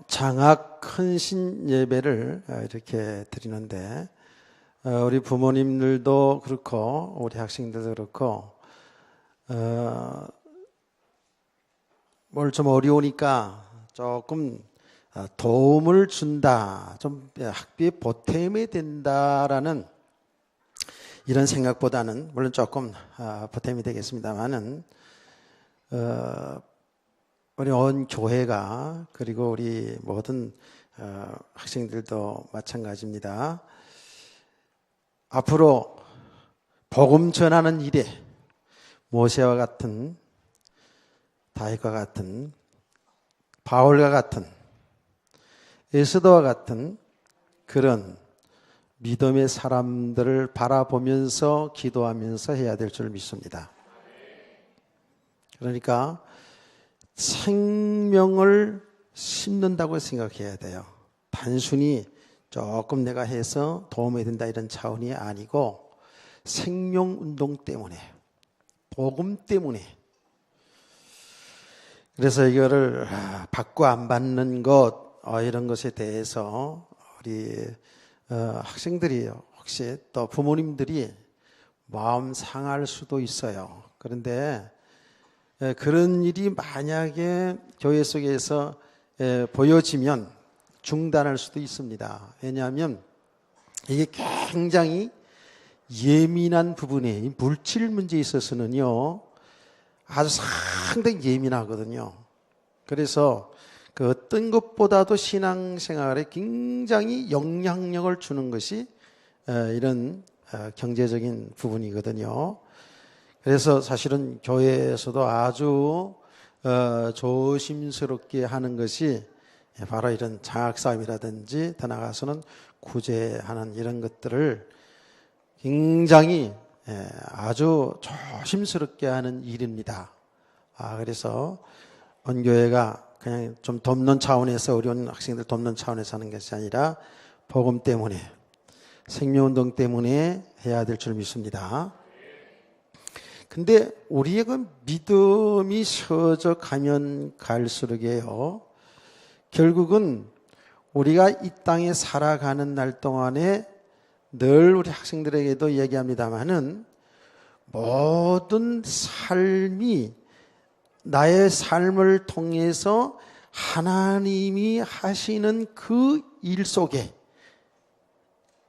장학 헌신 예배를 이렇게 드리는데 우리 부모님들도 그렇고 우리 학생들도 그렇고 뭘 좀 어려우니까 조금 도움을 준다, 좀 학비에 보탬이 된다라는 이런 생각보다는 물론 조금 보탬이 되겠습니다만은 우리 온 교회가 그리고 우리 모든 학생들도 마찬가지입니다. 앞으로 복음 전하는 일에 모세와 같은, 다윗과 같은, 바울과 같은, 에스더와 같은 그런 믿음의 사람들을 바라보면서 기도하면서 해야 될 줄 믿습니다. 그러니까 생명을 심는다고 생각해야 돼요. 단순히 조금 내가 해서 도움이 된다 이런 차원이 아니고 생명운동 때문에, 복음 때문에. 그래서 이거를 받고 안 받는 것 이런 것에 대해서 우리 학생들이 혹시 또 부모님들이 마음 상할 수도 있어요. 그런데 그런 일이 만약에 교회 속에서 보여지면 중단할 수도 있습니다. 왜냐하면 이게 굉장히 예민한 부분에, 물질 문제에 있어서는요 아주 상당히 예민하거든요. 그래서 그 어떤 것보다도 신앙생활에 굉장히 영향력을 주는 것이 이런 경제적인 부분이거든요. 그래서 사실은 교회에서도 아주 조심스럽게 하는 것이 바로 이런 장학사업이라든지 더 나아가서는 구제하는 이런 것들을 굉장히 아주 조심스럽게 하는 일입니다. 그래서 언교회가 그냥 좀 돕는 차원에서 어려운 학생들 돕는 차원에서 하는 것이 아니라 복음 때문에, 생명운동 때문에 해야 될 줄 믿습니다. 근데 우리의 그 믿음이 서져 가면 갈수록에요, 결국은 우리가 이 땅에 살아가는 날 동안에 늘 우리 학생들에게도 얘기합니다마는 모든 삶이 나의 삶을 통해서 하나님이 하시는 그 일 속에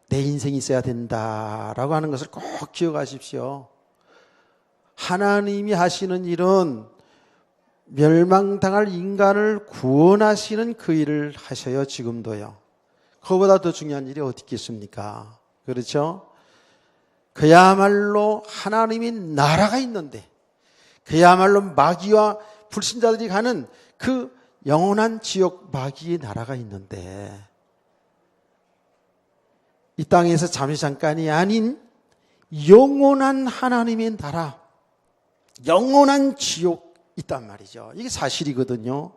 내 인생이 있어야 된다라고 하는 것을 꼭 기억하십시오. 하나님이 하시는 일은 멸망당할 인간을 구원하시는 그 일을 하셔요. 지금도요. 그거보다 더 중요한 일이 어디 있겠습니까? 그렇죠? 그야말로 하나님의 나라가 있는데, 그야말로 마귀와 불신자들이 가는 그 영원한 지옥 마귀의 나라가 있는데, 이 땅에서 잠시 잠깐이 아닌 영원한 하나님의 나라, 영원한 지옥 있단 말이죠. 이게 사실이거든요.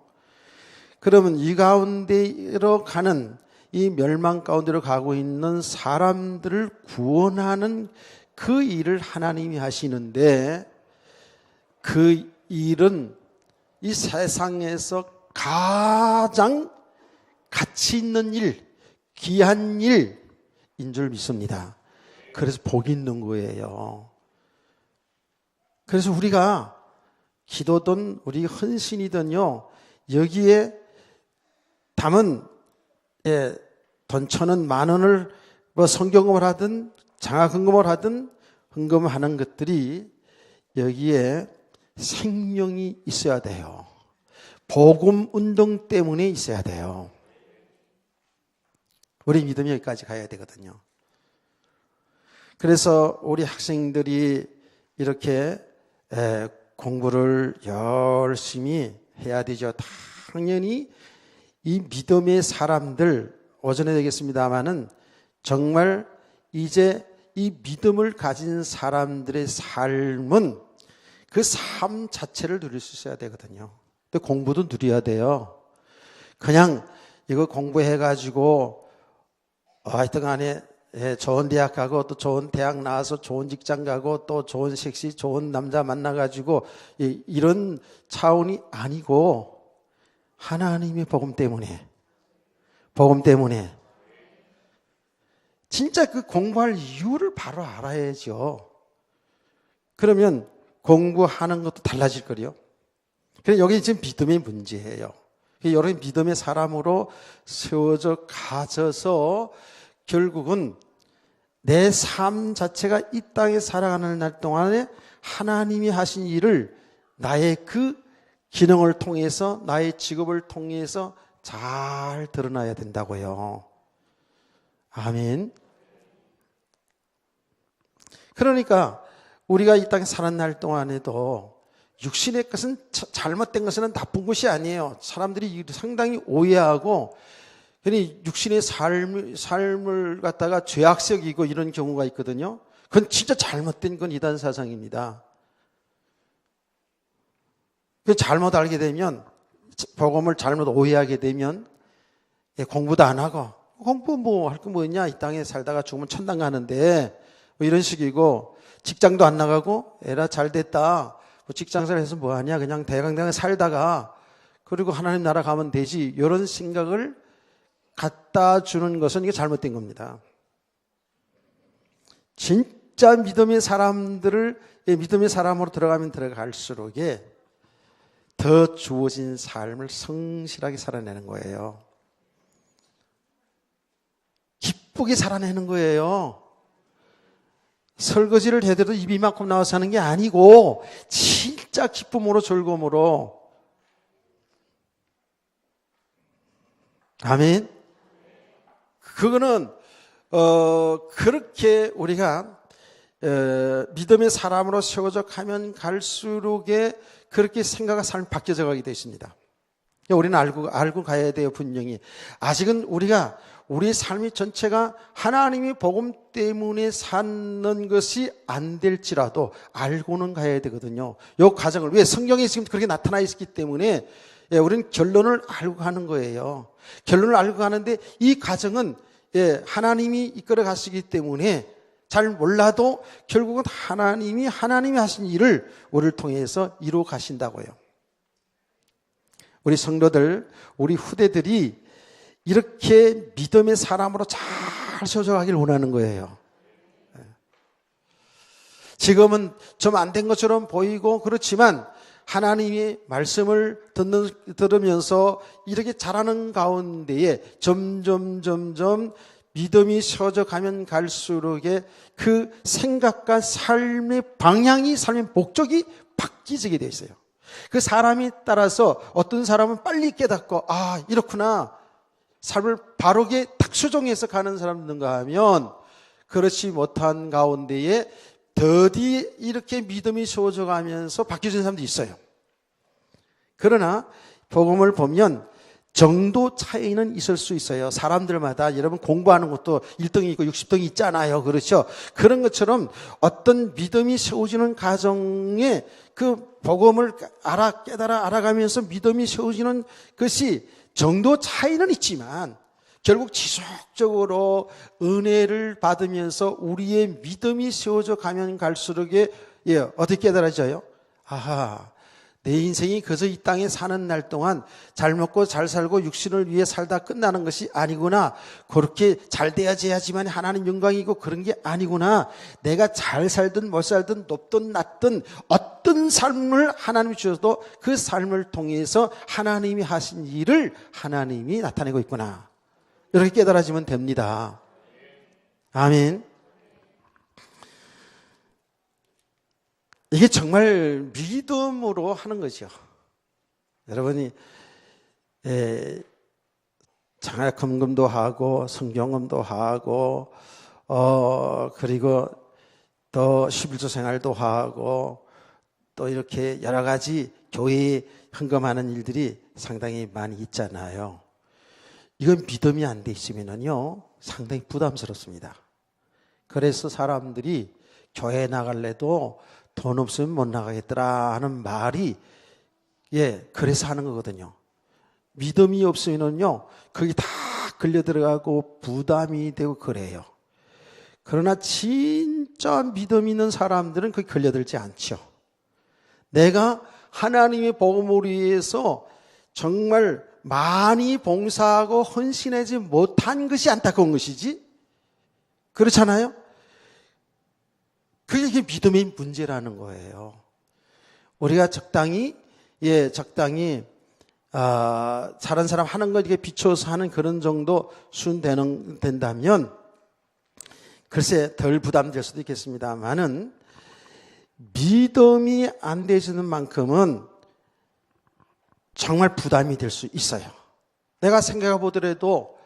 그러면 이 가운데로 가는, 이 멸망 가운데로 가고 있는 사람들을 구원하는 그 일을 하나님이 하시는데, 그 일은 이 세상에서 가장 가치 있는 일, 귀한 일인 줄 믿습니다. 그래서 복이 있는 거예요. 그래서 우리가 기도든 우리 헌신이든요, 여기에 담은 돈 1,000원, 10,000원을 뭐 성경금을 하든 장학헌금을 하든 헌금하는 것들이 여기에 생명이 있어야 돼요. 복음 운동 때문에 있어야 돼요. 우리 믿음이 여기까지 가야 되거든요. 그래서 우리 학생들이 이렇게 공부를 열심히 해야 되죠. 당연히 이 믿음의 사람들, 오전에 되겠습니다마는 정말 이제 이 믿음을 가진 사람들의 삶은 그 삶 자체를 누릴 수 있어야 되거든요. 근데 공부도 누려야 돼요. 그냥 이거 공부해가지고 하여튼 간에 좋은 대학 가고 또 좋은 대학 나와서 좋은 직장 가고 또 좋은 섹시 좋은 남자 만나가지고 이런 차원이 아니고, 하나님의 복음 때문에. 복음 때문에. 진짜 그 공부할 이유를 바로 알아야죠. 그러면 공부하는 것도 달라질 거요. 그래서 여기 지금 믿음의 문제예요. 여러분 믿음의 사람으로 세워져 가져서 결국은 내 삶 자체가 이 땅에 살아가는 날 동안에 하나님이 하신 일을 나의 그 기능을 통해서, 나의 직업을 통해서 잘 드러나야 된다고요. 아멘. 그러니까 우리가 이 땅에 사는 날 동안에도 육신의 것은, 잘못된 것은 나쁜 것이 아니에요. 사람들이 상당히 오해하고 괜히 육신의 삶을 갖다가 죄악적이고 이런 경우가 있거든요. 그건 진짜 잘못된 건 이단 사상입니다. 잘못 알게 되면, 복음을 잘못 오해하게 되면 공부도 안 하고, 공부 뭐 할 거 뭐 있냐, 이 땅에 살다가 죽으면 천당 가는데 뭐 이런 식이고, 직장도 안 나가고 에라 잘 됐다, 뭐 직장생활 해서 뭐 하냐, 그냥 대강대강 살다가 그리고 하나님 나라 가면 되지, 이런 생각을 갖다 주는 것은 이게 잘못된 겁니다. 진짜 믿음의 사람들을, 믿음의 사람으로 들어가면 들어갈수록 더 주어진 삶을 성실하게 살아내는 거예요. 기쁘게 살아내는 거예요. 설거지를 해도 입이 이만큼 나와서 하는 게 아니고 진짜 기쁨으로 즐거움으로. 아멘. 그거는 그렇게 우리가 믿음의 사람으로 세워져 가면 갈수록에 그렇게 생각과 삶이 바뀌어져 가게 되어 있습니다. 우리는 알고 가야 돼요. 분명히 아직은 우리가 우리 삶의 전체가 하나님의 복음 때문에 사는 것이 안 될지라도 알고는 가야 되거든요. 이 과정을, 왜 성경에 지금 그렇게 나타나 있기 때문에 우리는 결론을 알고 가는 거예요. 결론을 알고 가는데 이 과정은 하나님이 이끌어 가시기 때문에 잘 몰라도 결국은 하나님이 하신 일을 우리를 통해서 이루어 가신다고요. 우리 성도들, 우리 후대들이 이렇게 믿음의 사람으로 잘 세워져 가길 원하는 거예요. 지금은 좀 안 된 것처럼 보이고 그렇지만 하나님의 말씀을 들으면서 이렇게 자라는 가운데에 점점 믿음이 세워져 가면 갈수록에 그 생각과 삶의 방향이, 삶의 목적이 바뀌게 되어 있어요. 그 사람에 따라서 어떤 사람은 빨리 깨닫고, 아, 이렇구나, 삶을 바르게 딱 수정해서 가는 사람이 있는가 하면, 그렇지 못한 가운데에 더디 이렇게 믿음이 세워져 가면서 바뀌어진 사람도 있어요. 그러나 복음을 보면 정도 차이는 있을 수 있어요. 사람들마다, 여러분 공부하는 것도 1등이 있고 60등이 있잖아요. 그렇죠? 그런 것처럼 어떤 믿음이 세워지는 과정에 그 복음을 깨달아 알아가면서 믿음이 세워지는 것이 정도 차이는 있지만 결국 지속적으로 은혜를 받으면서 우리의 믿음이 세워져 가면 갈수록에 어떻게 깨달아져요? 아하, 내 인생이 그저 이 땅에 사는 날 동안 잘 먹고 잘 살고 육신을 위해 살다 끝나는 것이 아니구나. 그렇게 잘 돼야지만 하나님 영광이고 그런 게 아니구나. 내가 잘 살든 못 살든 높든 낮든 어떤 삶을 하나님이 주셔도 그 삶을 통해서 하나님이 하신 일을 하나님이 나타내고 있구나. 이렇게 깨달아지면 됩니다. 아멘. 이게 정말 믿음으로 하는 거죠. 여러분이 장학금도 하고 성경음도 하고 그리고 또 11조 생활도 하고 또 이렇게 여러 가지 교회에 헌금하는 일들이 상당히 많이 있잖아요. 이건 믿음이 안 돼 있으면요 상당히 부담스럽습니다. 그래서 사람들이 교회 나갈래도 돈 없으면 못 나가겠더라 하는 말이 그래서 하는 거거든요. 믿음이 없으면요 거기 다 걸려 들어가고 부담이 되고 그래요. 그러나 진짜 믿음 있는 사람들은 거기 걸려들지 않죠. 내가 하나님의 복음을 위해서 정말 많이 봉사하고 헌신하지 못한 것이 안타까운 것이지. 그렇잖아요? 그게 믿음의 문제라는 거예요. 우리가 적당히 다른 사람 하는 것 이게 비춰서 하는 그런 정도 된다면 글쎄 덜 부담될 수도 있겠습니다만은 믿음이 안 되시는 만큼은 정말 부담이 될 수 있어요. 내가 생각해 보더라도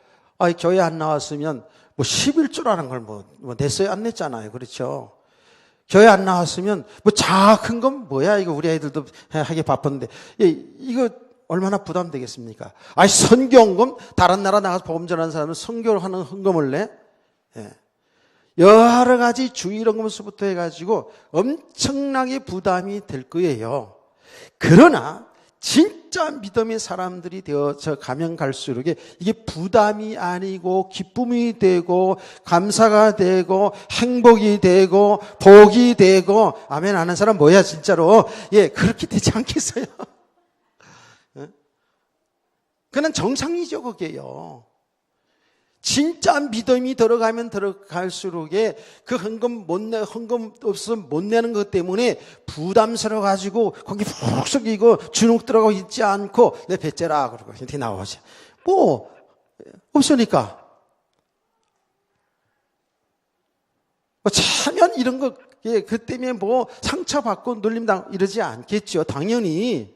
교회 안 나왔으면 11조라는 걸 냈어요? 안 냈잖아요. 그렇죠? 교회 안 나왔으면 작은 건 뭐야? 이거 우리 애들도 하기 바쁜데 이거 얼마나 부담되겠습니까? 선교헌금 다른 나라 나가서 복음 전하는 사람은 선교를 하는 헌금을 내? 여러 가지 주일헌금서부터 해가지고 엄청나게 부담이 될 거예요. 그러나 진짜 믿음의 사람들이 되어서 가면 갈수록 이게 부담이 아니고 기쁨이 되고 감사가 되고 행복이 되고 복이 되고 아멘 하는 사람 뭐야 진짜로. 그렇게 되지 않겠어요? 그건 정상이죠 그게요. 진짜 믿음이 들어가면 들어갈수록 그 헌금 없으면 못 내는 것 때문에 부담스러워 가지고 거기 푹 썩이고 주눅 들어가고 있지 않고 내 배째라 그러고 이렇게 나오지. 없으니까. 차면 이런 거 그 때문에 상처받고 눌림당 이러지 않겠죠. 당연히.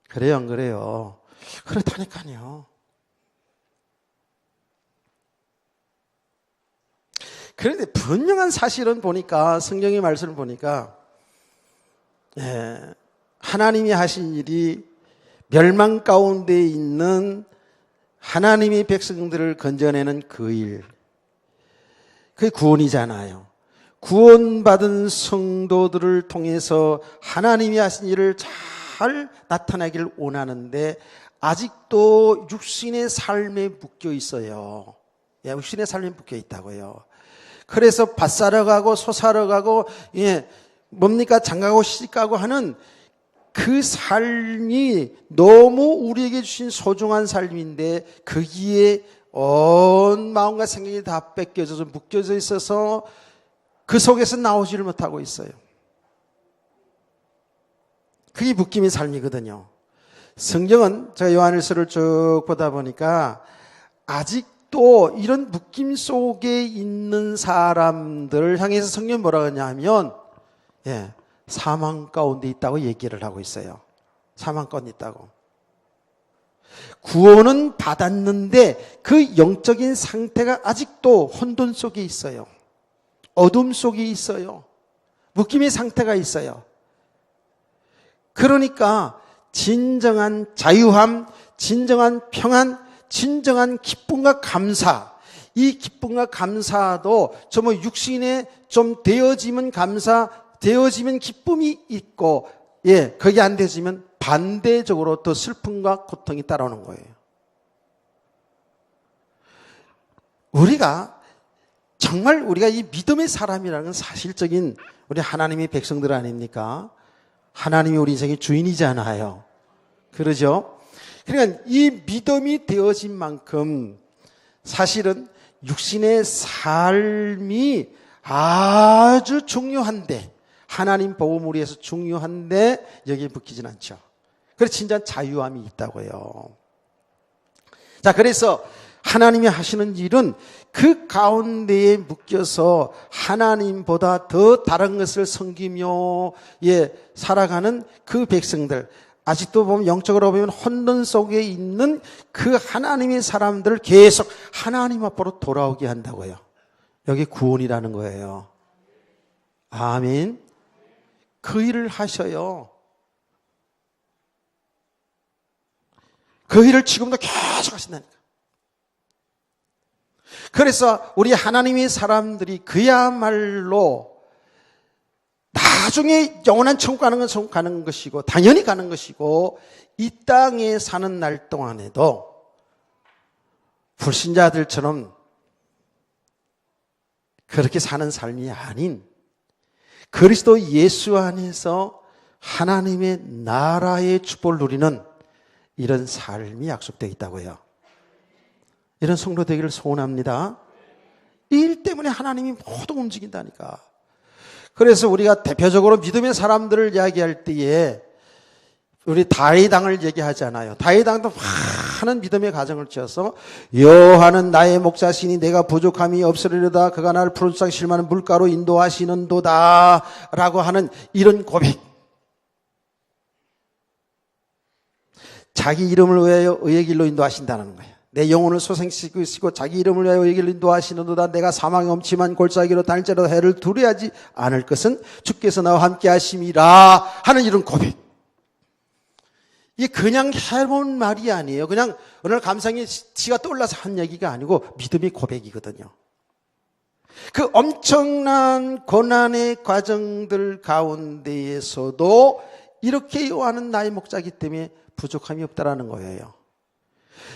그래요 안 그래요? 그렇다니까요. 그런데 분명한 사실은 보니까 성경의 말씀을 보니까 하나님이 하신 일이 멸망 가운데 있는 하나님의 백성들을 건져내는 그 일, 그게 구원이잖아요. 구원받은 성도들을 통해서 하나님이 하신 일을 잘 나타나기를 원하는데 아직도 육신의 삶에 묶여 있어요. 육신의 삶에 묶여 있다고요. 그래서 밭 사러 가고 소 사러 가고 장가고 시집가고 하는 그 삶이 너무 우리에게 주신 소중한 삶인데 거기에 온 마음과 생각이 다 뺏겨져서 묶여져 있어서 그 속에서 나오지를 못하고 있어요. 그게 묶임의 삶이거든요. 성경은 제가 요한일서를 쭉 보다 보니까 아직도 이런 묶임 속에 있는 사람들을 향해서 성경이 뭐라고 하냐면 사망 가운데 있다고 얘기를 하고 있어요. 사망 가운데 있다고. 구원은 받았는데 그 영적인 상태가 아직도 혼돈 속에 있어요. 어둠 속에 있어요. 묶임의 상태가 있어요. 그러니까 진정한 자유함, 진정한 평안, 진정한 기쁨과 감사, 이 기쁨과 감사도 육신에 좀 되어지면 감사, 되어지면 기쁨이 있고 거기 안 되어지면 반대적으로 더 슬픔과 고통이 따라오는 거예요. 우리가 이 믿음의 사람이라는 사실적인 우리 하나님의 백성들 아닙니까? 하나님이 우리 인생의 주인이잖아요. 그러죠? 그러니까 이 믿음이 되어진 만큼 사실은 육신의 삶이 아주 중요한데 하나님 복음을 위해서 중요한데 여기에 묶이진 않죠. 그래서 진짜 자유함이 있다고요. 자, 그래서 하나님이 하시는 일은 그 가운데에 묶여서 하나님보다 더 다른 것을 섬기며 살아가는 그 백성들, 아직도 보면 영적으로 보면 혼돈 속에 있는 그 하나님의 사람들을 계속 하나님 앞으로 돌아오게 한다고요. 여기 구원이라는 거예요. 아멘. 그 일을 하셔요. 그 일을 지금도 계속 하신다니까. 그래서 우리 하나님의 사람들이 그야말로 나중에 영원한 천국 가는 건 천국 가는 것이고 당연히 가는 것이고 이 땅에 사는 날 동안에도 불신자들처럼 그렇게 사는 삶이 아닌 그리스도 예수 안에서 하나님의 나라의 축복을 누리는 이런 삶이 약속되어 있다고요. 이런 성도 되기를 소원합니다. 이 일 때문에 하나님이 모두 움직인다니까. 그래서 우리가 대표적으로 믿음의 사람들을 이야기할 때에 우리 다윗 왕을 얘기하잖아요. 다윗 왕도 많은 믿음의 가정을 지어서 여호와는 나의 목자시니 내가 부족함이 없으리로다. 그가 나를 푸른 땅 실만한 물가로 인도하시는도다 라고 하는 이런 고백. 자기 이름을 위하여 의의 길로 인도하신다는 거예요. 내 영혼을 소생시키시고 자기 이름을 위하여 의의 길로 인도하시는도다. 내가 사망의 엄침한 골짜기로 다닐지라도 해를 두려워하지 않을 것은 주께서 나와 함께 하심이라 하는 이런 고백. 이게 그냥 해본 말이 아니에요. 그냥 오늘 감상이 지가 떠올라서 한 얘기가 아니고 믿음의 고백이거든요. 그 엄청난 고난의 과정들 가운데에서도 이렇게 요하는 나의 목자이기 때문에 부족함이 없다라는 거예요.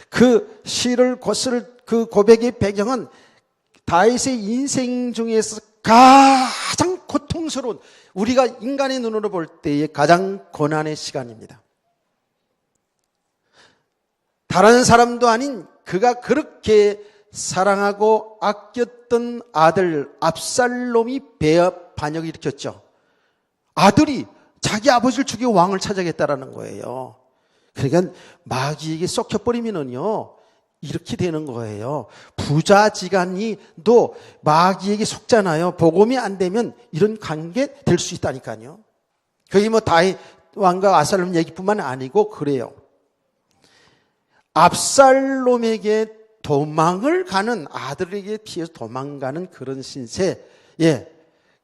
그 시를 그 고백의 배경은 다윗의 인생 중에서 가장 고통스러운, 우리가 인간의 눈으로 볼 때의 가장 고난의 시간입니다. 다른 사람도 아닌 그가 그렇게 사랑하고 아꼈던 아들 압살롬이 반역을 일으켰죠. 아들이 자기 아버지를 죽이고 왕을 찾아겠다라는 거예요. 그러니까 마귀에게 썩혀버리면은요 이렇게 되는 거예요. 부자지간이도 마귀에게 속잖아요. 복음이 안 되면 이런 관계 될 수 있다니까요. 그게 뭐 다윗 왕과 압살롬 얘기뿐만 아니고 그래요. 압살롬에게 도망을 가는, 아들에게 피해서 도망가는 그런 신세,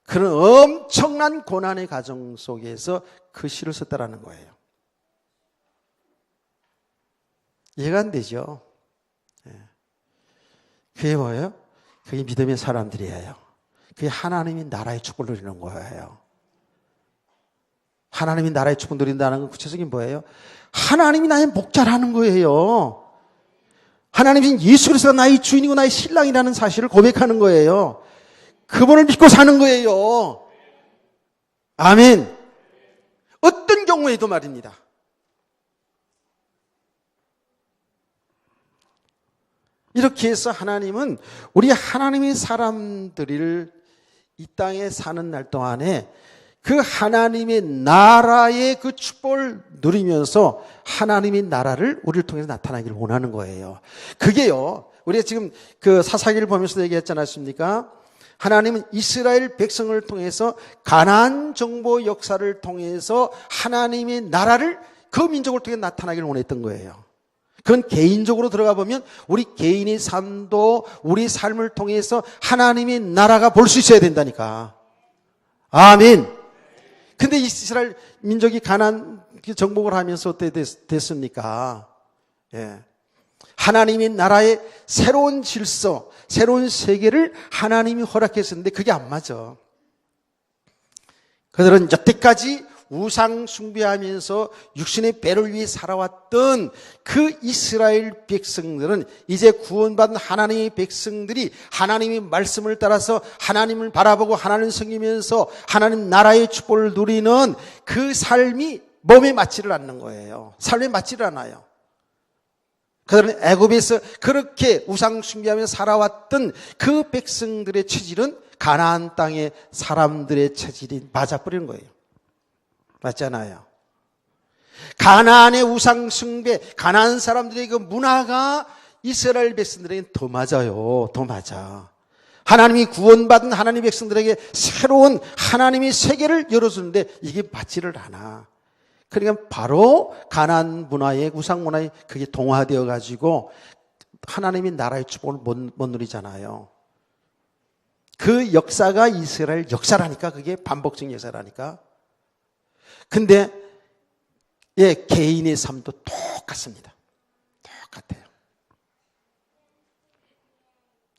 그런 엄청난 고난의 과정 속에서 그 시를 썼다라는 거예요. 이해가 안 되죠? 그게 뭐예요? 그게 믿음의 사람들이에요. 그게 하나님이 나라의 축복을 누리는 거예요. 하나님이 나라의 축복을 누린다는 건 구체적인 뭐예요? 하나님이 나의 목자라는 거예요. 하나님이 예수 그리스도가 나의 주인이고 나의 신랑이라는 사실을 고백하는 거예요. 그분을 믿고 사는 거예요. 아멘. 어떤 경우에도 말입니다. 이렇게 해서 하나님은 우리 하나님의 사람들을 이 땅에 사는 날 동안에 그 하나님의 나라의 그 축복을 누리면서 하나님의 나라를 우리를 통해서 나타나기를 원하는 거예요. 그게요, 우리가 지금 그 사사기를 보면서 얘기했지 않았습니까? 하나님은 이스라엘 백성을 통해서 가나안 정보 역사를 통해서 하나님의 나라를 그 민족을 통해 나타나기를 원했던 거예요. 그건 개인적으로 들어가 보면 우리 개인의 삶도 우리 삶을 통해서 하나님의 나라가 볼 수 있어야 된다니까. 아멘. 근데 이스라엘 민족이 가나안 정복을 하면서 어떻게 됐습니까? 하나님의 나라의 새로운 질서, 새로운 세계를 하나님이 허락했었는데 그게 안 맞아. 그들은 여태까지 우상 숭배하면서 육신의 배를 위해 살아왔던 그 이스라엘 백성들은 이제 구원받은 하나님의 백성들이 하나님의 말씀을 따라서 하나님을 바라보고 하나님을 섬기면서 하나님 나라의 축복을 누리는 그 삶이 몸에 맞지를 않는 거예요. 삶에 맞지를 않아요. 그들은 애굽에서 그렇게 우상 숭배하면서 살아왔던 그 백성들의 체질은 가나안 땅의 사람들의 체질이 맞아버리는 거예요. 맞잖아요. 가나안의 우상 숭배, 가나안 사람들의 그 문화가 이스라엘 백성들에게는 더 맞아요. 더 맞아. 하나님이 구원받은 하나님의 백성들에게 새로운 하나님의 세계를 열어주는데 이게 맞지를 않아. 그러니까 바로 가나안 문화에, 우상 문화에 그게 동화되어 가지고 하나님의 나라의 축복을 못 누리잖아요. 그 역사가 이스라엘 역사라니까. 그게 반복적 역사라니까. 근데 개인의 삶도 똑같습니다. 똑같아요.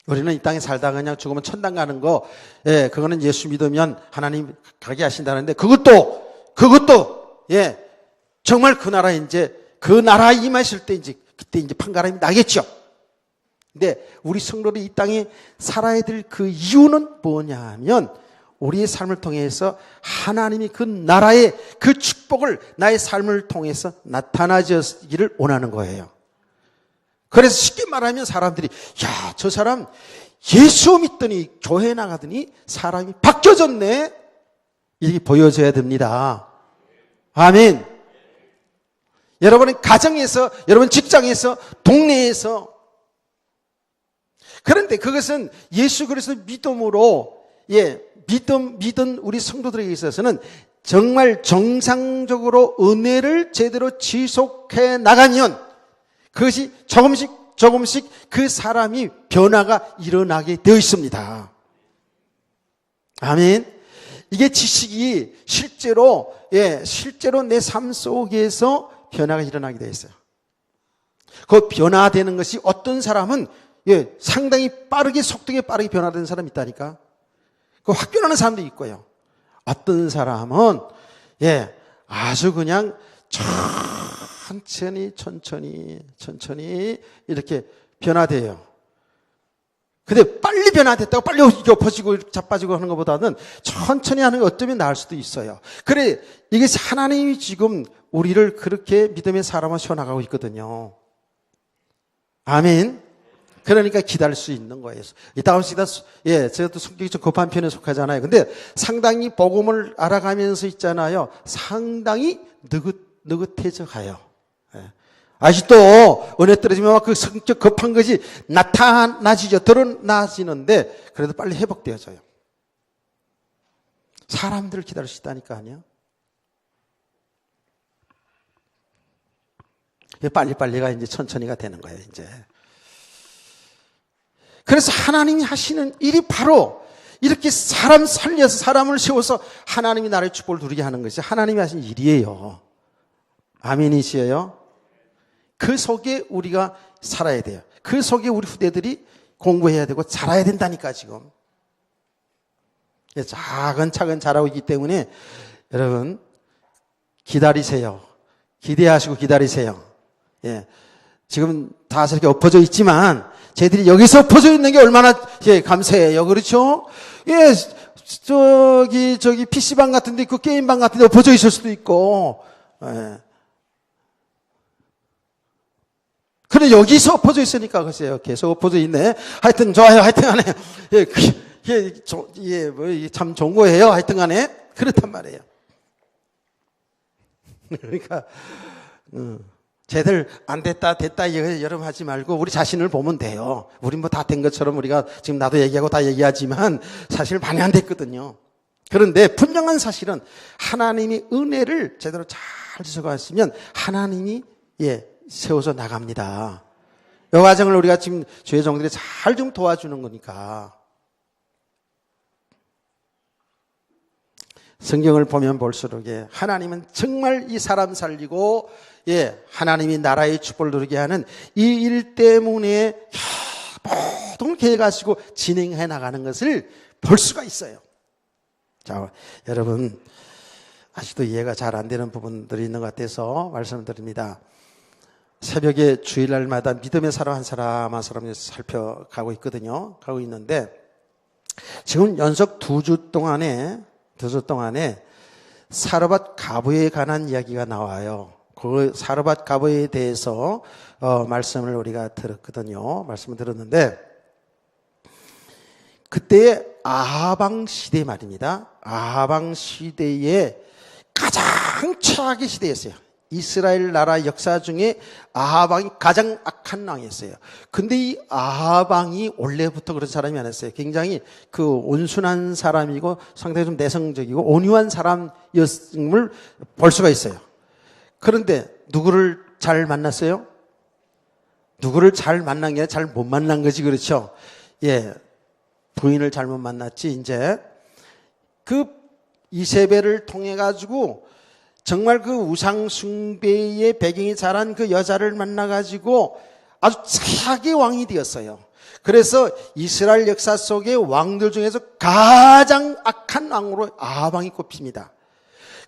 우리는 이 땅에 살다가 그냥 죽으면 천당 가는 거, 그거는 예수 믿으면 하나님 가게 하신다는데 그것도 정말 그 나라 그 나라에 임하실 때 그때 판가름이 나겠죠. 근데 우리 성도들이 이 땅에 살아야 될 그 이유는 뭐냐 하면 우리의 삶을 통해서 하나님이 그 나라의 그 축복을 나의 삶을 통해서 나타나지기를 원하는 거예요. 그래서 쉽게 말하면 사람들이 야, 저 사람 예수 믿더니 교회 나가더니 사람이 바뀌어졌네. 이렇게 보여줘야 됩니다. 아멘. 여러분은 가정에서, 여러분 직장에서, 동네에서. 그런데 그것은 예수 그리스도 믿음으로, 믿은 우리 성도들에게 있어서는 정말 정상적으로 은혜를 제대로 지속해 나가면 그것이 조금씩 그 사람이 변화가 일어나게 되어 있습니다. 아멘. 이게 지식이 실제로 내 삶 속에서 변화가 일어나게 되어 있어요. 그 변화되는 것이 어떤 사람은 상당히 속도가 빠르게 변화되는 사람이 있다니까. 그 확 변하는 사람도 있고요. 어떤 사람은 아주 그냥 천천히 이렇게 변화돼요. 근데 빨리 변화됐다고 빨리 엎어지고 자빠지고 하는 것보다는 천천히 하는 게 어쩌면 나을 수도 있어요. 그래, 이것이 하나님이 지금 우리를 그렇게 믿음의 사람을 세워나가고 있거든요. 아멘. 그러니까 기다릴 수 있는 거예요. 이따 제가 또 성격이 좀 급한 편에 속하잖아요. 근데 상당히 복음을 알아가면서 있잖아요. 상당히 느긋해져 가요. 아직도 은혜 떨어지면 그 성격 급한 것이 나타나지죠. 드러나지는데 그래도 빨리 회복되어져요. 사람들을 기다릴 수 있다니까 아니요. 빨리빨리가 이제 천천히가 되는 거예요, 이제. 그래서 하나님이 하시는 일이 바로 이렇게 사람 살려서 사람을 세워서 하나님이 나라의 축복을 누리게 하는 것이 하나님이 하신 일이에요. 아멘이시에요? 그 속에 우리가 살아야 돼요. 그 속에 우리 후대들이 공부해야 되고 자라야 된다니까 지금. 차근차근 자라고 있기 때문에 여러분 기다리세요. 기대하시고 기다리세요. 지금 다 저렇게 엎어져 있지만 쟤들이 여기서 엎어져 있는 게 얼마나 감사해요. 그렇죠? 저기 PC방 같은데 그 게임방 같은데 엎어져 있을 수도 있고. 그래 여기서 엎어져 있으니까 글쎄요. 계속 엎어져 있네. 하여튼 좋아요. 하여튼 간에 참 좋은 거예요. 하여튼 간에 그렇단 말이에요. 그러니까 쟤들 안 됐다 여러분 하지 말고 우리 자신을 보면 돼요. 우린 뭐 다 된 것처럼 우리가 지금 나도 얘기하고 다 얘기하지만 사실 많이 안 됐거든요. 그런데 분명한 사실은 하나님이 은혜를 제대로 잘 지속하시면 하나님이 세워서 나갑니다. 이 과정을 우리가 지금 주의 종들이 잘 좀 도와주는 거니까. 성경을 보면 볼수록 하나님은 정말 이 사람 살리고 하나님이 나라의 축복을 누리게 하는 이 일 때문에 모든 계획하시고 진행해 나가는 것을 볼 수가 있어요. 자, 여러분 아직도 이해가 잘 안 되는 부분들이 있는 것 같아서 말씀을 드립니다. 새벽에 주일날마다 믿음의 사람 한 사람 한 사람 살펴가고 있거든요. 가고 있는데 지금 연속 2주 동안에 사르밧 가부에 관한 이야기가 나와요. 그 사르밧 가부에 대해서 말씀을 우리가 들었거든요. 말씀을 들었는데 그때의 아하방 시대 말입니다. 아하방 시대에 가장 최악의 시대였어요. 이스라엘 나라 역사 중에 아하방이 가장 악한 왕이었어요. 근데 이 아하방이 원래부터 그런 사람이 아니었어요. 굉장히 그 온순한 사람이고 상당히 좀 내성적이고 온유한 사람이었음을 볼 수가 있어요. 그런데 누구를 잘 만났어요? 누구를 잘 만난 게 아니라 잘 못 만난 거지, 그렇죠? 부인을 잘못 만났지. 이제 그 이세벨을 통해 가지고 정말 그 우상 숭배의 배경이 자란 그 여자를 만나가지고 아주 최악의 왕이 되었어요. 그래서 이스라엘 역사 속의 왕들 중에서 가장 악한 왕으로 아하방이 꼽힙니다.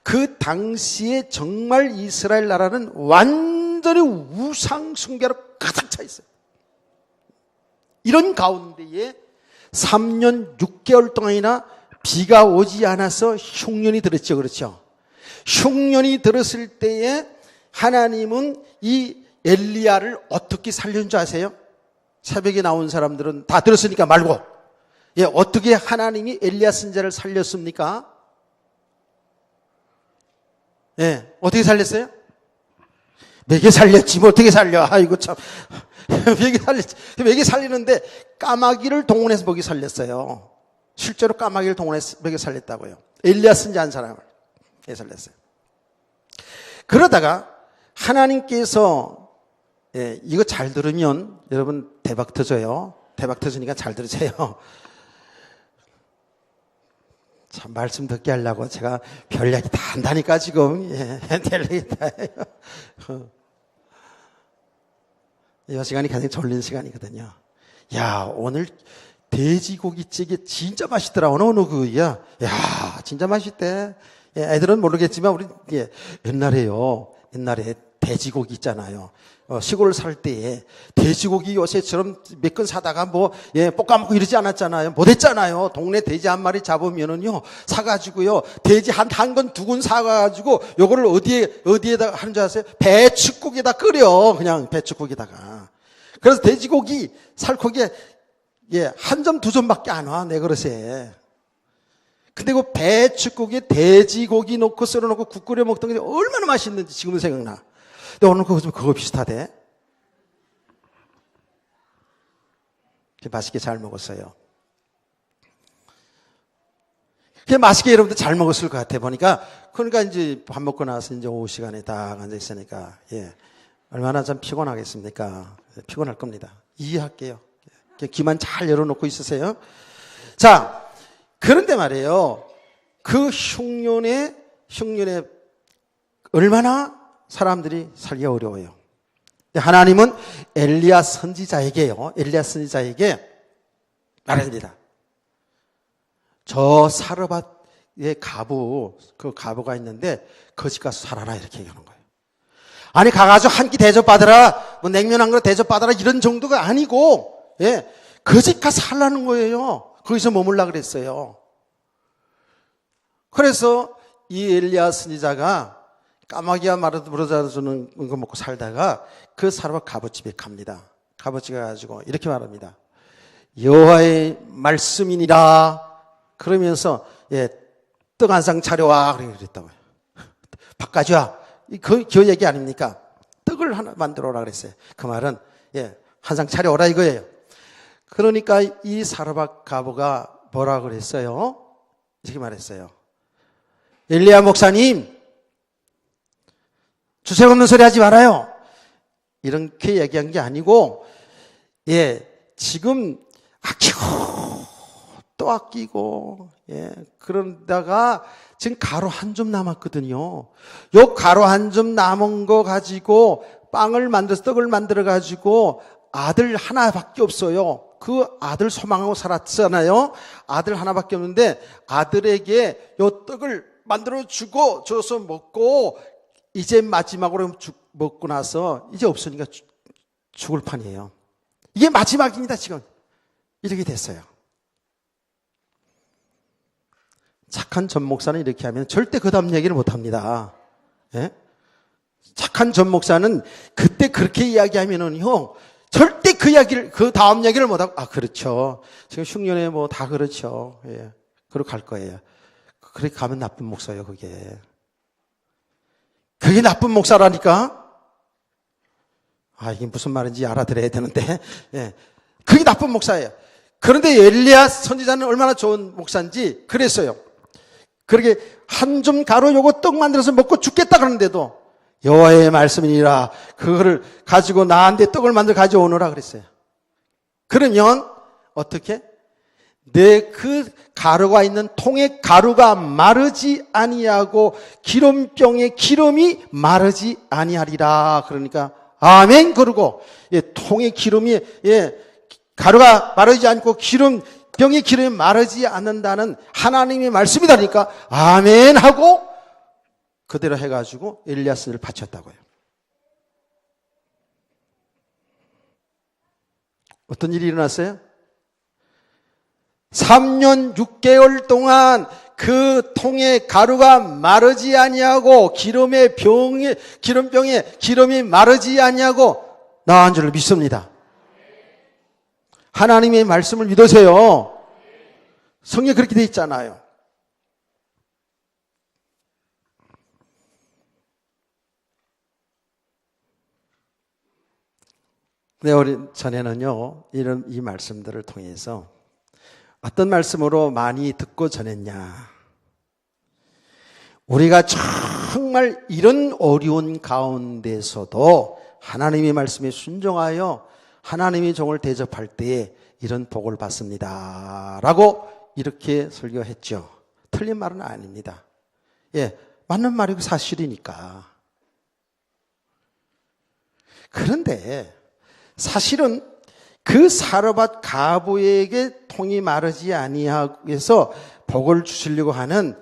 그 당시에 정말 이스라엘 나라는 완전히 우상 숭배로 가득 차 있어요. 이런 가운데에 3년 6개월 동안이나 비가 오지 않아서 흉년이 들었죠. 그렇죠? 흉년이 들었을 때에 하나님은 이 엘리야를 어떻게 살린 줄 아세요? 새벽에 나온 사람들은 다 들었으니까 말고, 예, 어떻게 하나님이 엘리야 선지자를 살렸습니까? 예, 어떻게 살렸어요? 매개 살렸지, 뭐 어떻게 살려? 아이고, 참. 매개 살렸지. 매개 살리는데 까마귀를 동원해서 먹이 살렸어요. 실제로 까마귀를 동원해서 먹이 살렸다고요. 엘리야 선지자 한 사람을 살렸어요. 그러다가 하나님께서, 예, 이거 잘 들으면 여러분 대박 터져요. 대박 터지니까 잘 들으세요. 참, 말씀 듣게 하려고 제가 별 이야기 다 한다니까, 지금. 예, 될 얘기 다 해요. 이 시간이 가장 졸린 시간이거든요. 야, 오늘 돼지고기찌개 진짜 맛있더라. 어느 그야. 야, 진짜 맛있대. 예, 애들은 모르겠지만, 우리, 예, 옛날에 돼지고기 있잖아요. 시골 살 때에 돼지고기 요새처럼 몇 건 사다가 뭐, 예, 볶아먹고 이러지 않았잖아요. 못 했잖아요. 동네 돼지 한 마리 잡으면은요, 사가지고요, 돼지 한 건, 두 건 사가지고, 요거를 어디에다가 하는 줄 아세요? 배추국에다 끓여. 그냥 배추국에다가. 그래서 돼지고기, 살코기에, 예, 한 점, 두 점밖에 안 와, 내 그릇에. 근데 그 배추국에 돼지고기 넣고 썰어놓고 국 끓여 먹던 게 얼마나 맛있는지 지금은 생각나. 근데 오늘 그거 비슷하대. 맛있게 잘 먹었어요. 그냥 맛있게 여러분들 잘 먹었을 것 같아 보니까. 그러니까 이제 밥 먹고 나서 이제 오후 시간에 딱 앉아 있으니까, 예, 얼마나 좀 피곤하겠습니까? 피곤할 겁니다. 이해할게요. 귀만 잘 열어놓고 있으세요. 자, 그런데 말이에요. 그 흉년에 얼마나 사람들이 살기 어려워요. 하나님은 엘리야 선지자에게 말합니다. 저 사르밧의 그 가부가 있는데 거기 가서 살아라, 이렇게 얘기하는 거예요. 아니, 가가지고 한 끼 대접받으라, 뭐 냉면 한 그릇 대접받으라, 이런 정도가 아니고, 예, 거기 가서 살라는 거예요. 거기서 머물라 그랬어요. 그래서 이 엘리야 선지자가 까마귀와 물어주는 거 먹고 살다가 그 사르밧 가부집에 갑니다. 가부집에 가가지고 이렇게 말합니다. 여호와의 말씀이니라. 그러면서, 예, 떡 한 상 차려와, 그랬다고요. 바꿔줘. 그 얘기 아닙니까? 떡을 하나 만들어 오라 그랬어요. 그 말은, 예, 한 상 차려오라 이거예요. 그러니까 이 사르밧 가부가 뭐라 그랬어요? 이렇게 말했어요. 엘리야 목사님, 주책 없는 소리 하지 말아요. 이렇게 얘기한 게 아니고, 예, 지금 아끼고 또 아끼고, 예, 그러다가 지금 가루 한 점 남았거든요. 요 가루 한 점 남은 거 가지고 떡을 만들어 가지고 아들 하나밖에 없어요. 그 아들 소망하고 살았잖아요. 아들 하나밖에 없는데 아들에게 요 떡을 만들어 주고 줘서 먹고, 이제 마지막으로 먹고 나서 이제 없으니까 죽을 판이에요. 이게 마지막입니다, 지금. 이렇게 됐어요. 착한 전 목사는 이렇게 하면 절대 그 다음 얘기를 못 합니다. 예? 착한 전 목사는 그때 그렇게 이야기하면은요, 절대 그 다음 얘기를 못 하고, 아, 그렇죠. 지금 흉년에 뭐 다 그렇죠. 예. 그러고 갈 거예요. 그렇게 가면 나쁜 목사예요, 그게. 그게 나쁜 목사라니까? 아, 이게 무슨 말인지 알아들어야 되는데. 예. 그게 나쁜 목사예요. 그런데 엘리야 선지자는 얼마나 좋은 목사인지 그랬어요. 그렇게 한 점 가루 요거 떡 만들어서 먹고 죽겠다 그러는데도 여호와의 말씀이니라, 그거를 가지고 나한테 떡을 만들어 가져오너라 그랬어요. 그러면 어떻게? 내 그 가루가 있는 통에 가루가 마르지 아니하고 기름병에 기름이 마르지 아니하리라. 그러니까 아멘. 그러고, 예, 통에 기름이, 예, 가루가 마르지 않고 병에 기름이 마르지 않는다는 하나님의 말씀이다니까 아멘 하고 그대로 해가지고 엘리야스를 바쳤다고요. 어떤 일이 일어났어요? 3년 6개월 동안 그 통에 가루가 마르지 아니하고 기름병에 기름이 마르지 아니하고 나은 줄 믿습니다. 하나님의 말씀을 믿으세요. 성경에 그렇게 돼 있잖아요. 네, 우리 전에는요, 이 말씀들을 통해서 어떤 말씀으로 많이 듣고 전했냐. 우리가 정말 이런 어려운 가운데서도 하나님의 말씀에 순종하여 하나님의 종을 대접할 때에 이런 복을 받습니다. 라고 이렇게 설교했죠. 틀린 말은 아닙니다. 예, 맞는 말이고 사실이니까. 그런데 사실은 그 사르밧 가부에게 통이 마르지 아니하고 해서 복을 주시려고 하는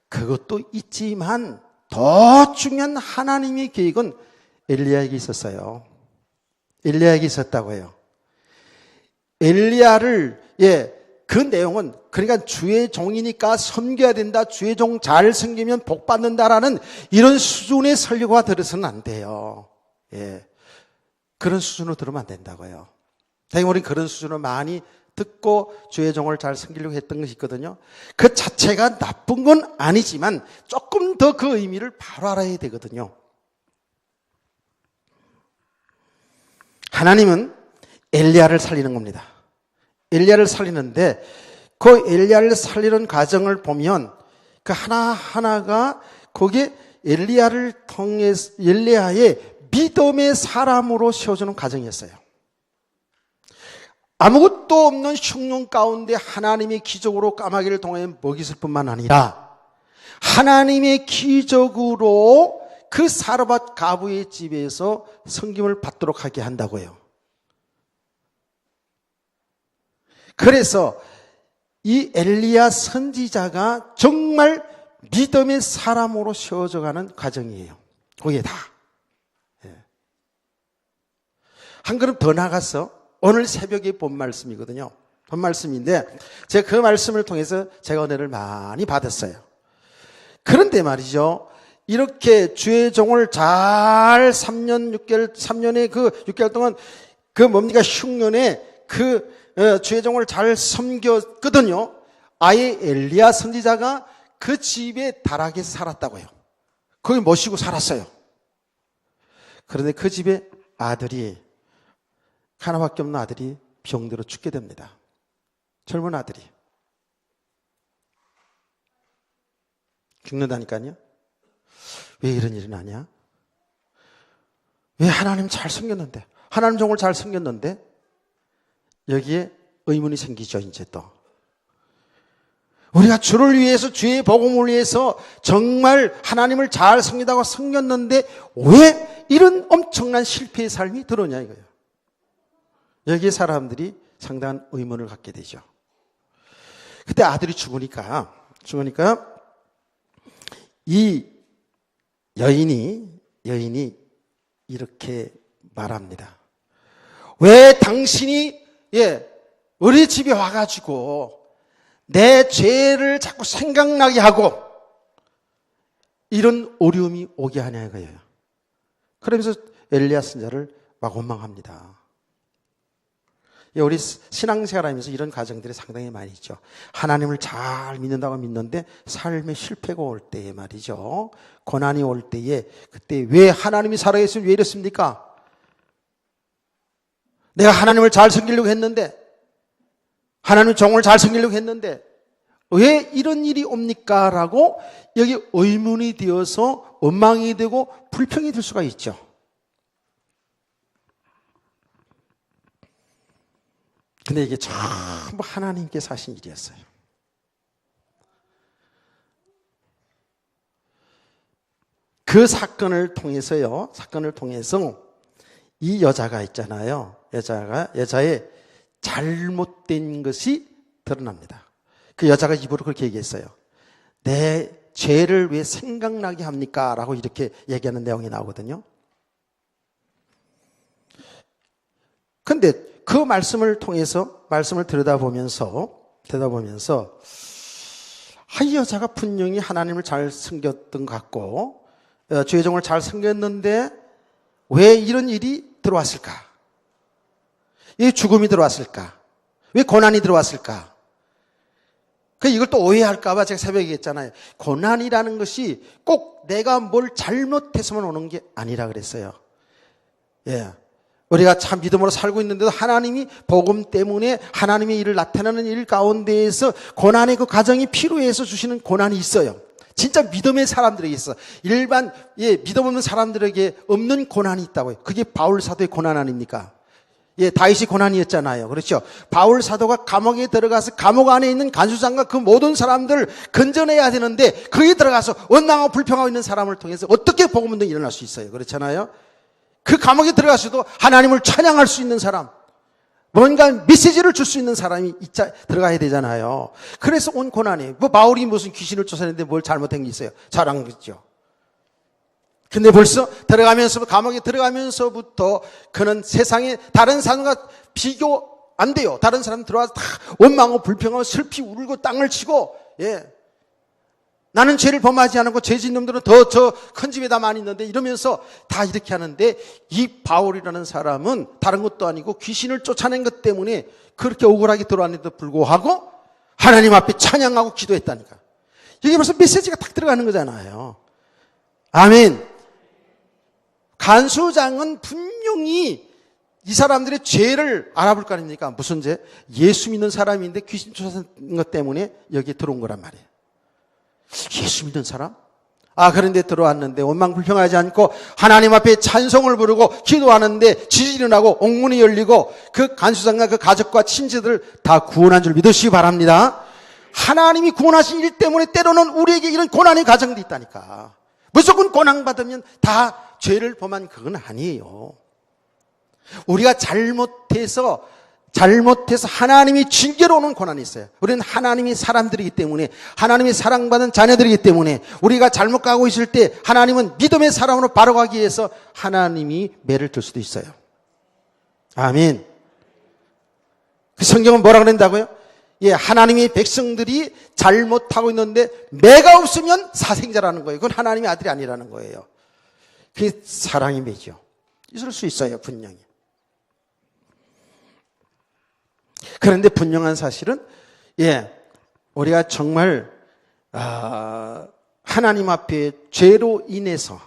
그것도 있지만 더 중요한 하나님의 계획은 엘리야에게 있었어요. 엘리야에게 있었다고요. 엘리야를 그 내용은 그러니까 주의 종이니까 섬겨야 된다. 주의 종 잘 섬기면 복 받는다라는 이런 수준의 설교가 들어서는 안 돼요. 예. 그런 수준으로 들으면 안 된다고요. 다행히 우리는 그런 수준으로 많이 듣고 주의 종을 잘 섬기려고 했던 것이 있거든요. 그 자체가 나쁜 건 아니지만 조금 더 그 의미를 바로 알아야 되거든요. 하나님은 엘리야를 살리는 겁니다. 엘리야를 살리는데 그 엘리야를 살리는 과정을 보면 그 하나하나가 거기에 엘리야를 통해서 엘리야의 믿음의 사람으로 세워주는 과정이었어요. 아무것도 없는 흉년 가운데 하나님의 기적으로 까마귀를 통해 먹이실 뿐만 아니라 하나님의 기적으로 그 사르밧 가부의 집에서 섬김을 받도록 하게 한다고요. 그래서 이 엘리야 선지자가 정말 믿음의 사람으로 세워져 가는 과정이에요. 거기에 다. 한 걸음 더 나가서 오늘 새벽에 본 말씀이거든요. 본 말씀인데 제가 그 말씀을 통해서 제가 은혜를 많이 받았어요. 그런데 말이죠. 이렇게 주의 종을 잘 3년의 그 6개월 동안 그 뭡니까 흉년에 그 주의 종을 잘 섬겼거든요. 아예 엘리야 선지자가 그 집에 다락에 살았다고요. 거기 모시고 살았어요. 그런데 그 집에 아들이 하나밖에 없는 아들이 병들어 죽게 됩니다. 젊은 아들이. 죽는다니까요. 왜 이런 일이 나냐? 왜 하나님 잘 섬겼는데, 하나님 종을 잘 섬겼는데 여기에 의문이 생기죠. 이제 또 우리가 주를 위해서 주의 복음을 위해서 정말 하나님을 잘 섬기다가 섬겼는데 왜 이런 엄청난 실패의 삶이 들어오냐 이거예요. 여기에 사람들이 상당한 의문을 갖게 되죠. 그때 아들이 죽으니까 이 여인이 이렇게 말합니다. 왜 당신이 우리 집에 와가지고 내 죄를 자꾸 생각나게 하고 이런 어려움이 오게 하냐 이거예요. 그러면서 엘리야 선지자를 막 원망합니다. 우리 신앙생활하면서 이런 과정들이 상당히 많이 있죠. 하나님을 잘 믿는다고 믿는데 삶의 실패가 올 때에 말이죠. 고난이 올 때에 그때 왜 하나님이 살아계시면 왜 이랬습니까? 내가 하나님을 잘 섬기려고 했는데 하나님 종을 잘 섬기려고 했는데 왜 이런 일이 옵니까? 라고 여기 의문이 되어서 원망이 되고 불평이 들 수가 있죠. 근데 이게 전부 하나님께서 하신 일이었어요. 그 사건을 통해서 이 여자가 있잖아요. 여자의 잘못된 것이 드러납니다. 그 여자가 입으로 그렇게 얘기했어요. 내 죄를 왜 생각나게 합니까? 라고 이렇게 얘기하는 내용이 나오거든요. 근데 그 말씀을 통해서 말씀을 들여다보면서 되다 보면서 이 여자가 분명히 하나님을 잘 섬겼던 것 같고 주의종을 잘 섬겼는데 왜 이런 일이 들어왔을까? 왜 죽음이 들어왔을까? 왜 고난이 들어왔을까? 이걸 또 오해할까 봐 제가 새벽에 했잖아요. 고난이라는 것이 꼭 내가 뭘 잘못해서만 오는 게 아니라 그랬어요. 예. 우리가 참 믿음으로 살고 있는데도 하나님이 복음 때문에 하나님의 일을 나타내는 일 가운데에서 고난의 그 과정이 필요해서 주시는 고난이 있어요. 진짜 믿음의 사람들에게 있어. 일반 믿음 없는 사람들에게 없는 고난이 있다고요. 그게 바울 사도의 고난 아닙니까? 다윗이 고난이었잖아요. 그렇죠? 바울 사도가 감옥에 들어가서 감옥 안에 있는 간수장과 그 모든 사람들을 건져내야 되는데 거기에 들어가서 원망하고 불평하고 있는 사람을 통해서 어떻게 복음 운동이 일어날 수 있어요? 그렇잖아요? 그 감옥에 들어가서도 하나님을 찬양할 수 있는 사람, 뭔가 메시지를 줄 수 있는 사람이 들어가야 되잖아요. 그래서 온 고난이에요. 바울이 무슨 귀신을 쫓아냈는데 뭘 잘못한 게 있어요? 잘한 거죠. 근데 벌써 감옥에 들어가면서부터 그는 세상에 다른 사람과 비교 안 돼요. 다른 사람 들어와서 다 원망하고 불평하고 슬피 울고 땅을 치고, 나는 죄를 범하지 않고 죄 짓는 놈들은 더 저 큰 집에다 많이 있는데 이러면서 다 이렇게 하는데 이 바울이라는 사람은 다른 것도 아니고 귀신을 쫓아낸 것 때문에 그렇게 억울하게 들어왔는데도 불구하고 하나님 앞에 찬양하고 기도했다니까. 이게 벌써 메시지가 딱 들어가는 거잖아요. 아멘. 간수장은 분명히 이 사람들의 죄를 알아볼 거 아닙니까? 무슨 죄? 예수 믿는 사람인데 귀신 쫓아낸 것 때문에 여기에 들어온 거란 말이에요. 예수 믿는 사람? 그런데 들어왔는데 원망 불평하지 않고 하나님 앞에 찬송을 부르고 기도하는데 지진이 일어나고 옥문이 열리고 그 간수장과 그 가족과 친지들 다 구원한 줄 믿으시기 바랍니다. 하나님이 구원하신 일 때문에 때로는 우리에게 이런 고난의 과정도 있다니까. 무조건 고난받으면 다 죄를 범한 그건 아니에요. 우리가 잘못해서 하나님이 징계로 오는 고난이 있어요. 우리는 하나님의 사람들이기 때문에, 하나님의 사랑받은 자녀들이기 때문에 우리가 잘못 가고 있을 때 하나님은 믿음의 사람으로 바로 가기 위해서 하나님이 매를 들 수도 있어요. 아멘. 그 성경은 뭐라 그런다고요? 하나님의 백성들이 잘못하고 있는데 매가 없으면 사생자라는 거예요. 그건 하나님의 아들이 아니라는 거예요. 그게 사랑의 매죠. 있을 수 있어요, 분명히. 그런데 분명한 사실은 우리가 정말 하나님 앞에 죄로 인해서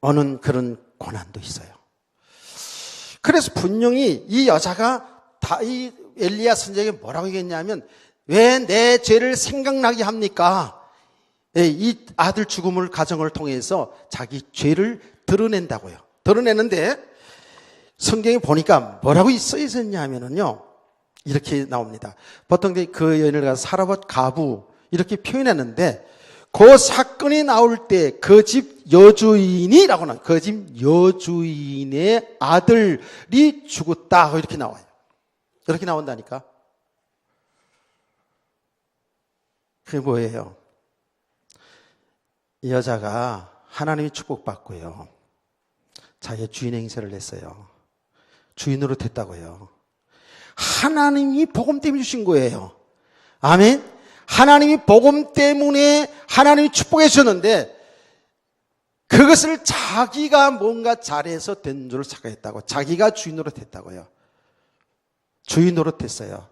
오는 그런 고난도 있어요. 그래서 분명히 이 여자가 이 엘리야 선지자에게 뭐라고 얘기했냐면 왜 내 죄를 생각나게 합니까? 이 아들 죽음을 가정을 통해서 자기 죄를 드러낸다고요. 드러내는데 성경에 보니까 뭐라고 써 있었냐면요. 이렇게 나옵니다. 보통 그 여인을 가서 살아봇 가부 이렇게 표현했는데 그 사건이 나올 때 그 집 여주인이라고 나와요. 그 집 여주인의 아들이 죽었다 이렇게 나와요. 이렇게 나온다니까. 그게 뭐예요? 이 여자가 하나님이 축복받고요. 자기의 주인 행세를 했어요. 주인으로 됐다고요. 하나님이 복음 때문에 주신 거예요. 아멘. 하나님이 복음 때문에 하나님이 축복해 주셨는데 그것을 자기가 뭔가 잘해서 된 줄 착각했다고. 자기가 주인으로 됐다고요. 주인으로 됐어요.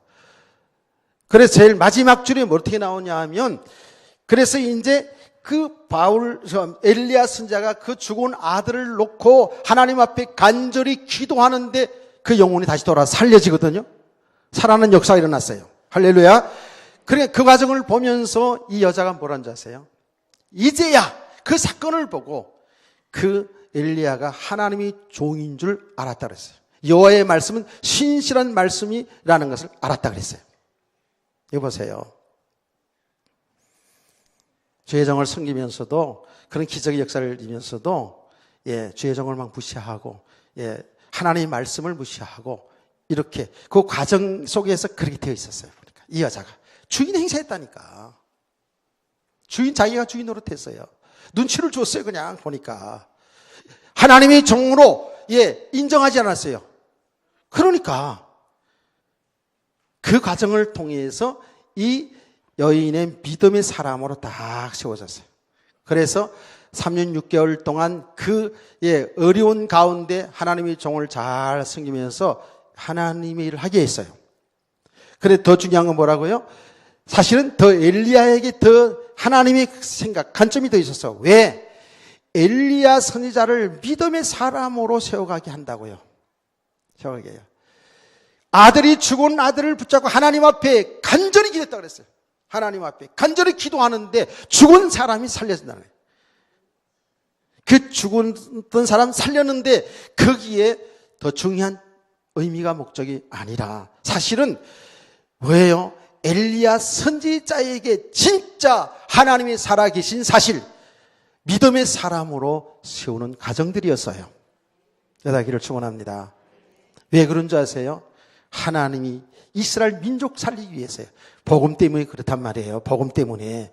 그래서 제일 마지막 줄에 뭐 어떻게 나오냐 하면 그래서 이제 엘리야 선지자가 그 죽은 아들을 놓고 하나님 앞에 간절히 기도하는데 그 영혼이 다시 돌아 살려지거든요. 살아나는 역사가 일어났어요. 할렐루야. 그러니까 그 과정을 보면서 이 여자가 뭐라는 줄 아세요? 이제야 그 사건을 보고 그 엘리야가 하나님의 종인 줄 알았다 그랬어요. 여호와의 말씀은 신실한 말씀이라는 것을 알았다 그랬어요. 이거 보세요. 주의 정을 섬기면서도 그런 기적의 역사를 이면서도 주의 정을 막 무시하고 하나님의 말씀을 무시하고 이렇게 그 과정 속에서 그렇게 되어 있었어요. 보니까 이 여자가 주인 행세했다니까. 자기가 주인 노릇했어요. 눈치를 줬어요. 그냥 보니까 하나님의 종으로 인정하지 않았어요. 그러니까 그 과정을 통해서 이 여인의 믿음의 사람으로 딱 세워졌어요. 그래서 3년 6개월 동안 그 어려운 가운데 하나님의 종을 잘 섬기면서 하나님의 일을 하게 했어요. 그런데 더 중요한 건 뭐라고요? 사실은 더 엘리야에게 더 하나님의 생각, 관점이 더 있었어. 왜? 엘리야 선지자를 믿음의 사람으로 세워가게 한다고요. 세워가게 해요. 아들이 죽은 아들을 붙잡고 하나님 앞에 간절히 기도했다고 그랬어요. 하나님 앞에 간절히 기도하는데 죽은 사람이 살려진다는 거예요. 그 죽었던 사람 살렸는데 거기에 더 중요한 의미가 목적이 아니라 사실은 뭐예요? 엘리야 선지자에게 진짜 하나님이 살아계신 사실, 믿음의 사람으로 세우는 가정들이었어요. 여다기를 축원합니다. 왜 그런 줄 아세요? 하나님이 이스라엘 민족 살리기 위해서요. 복음 때문에 그렇단 말이에요. 복음 때문에.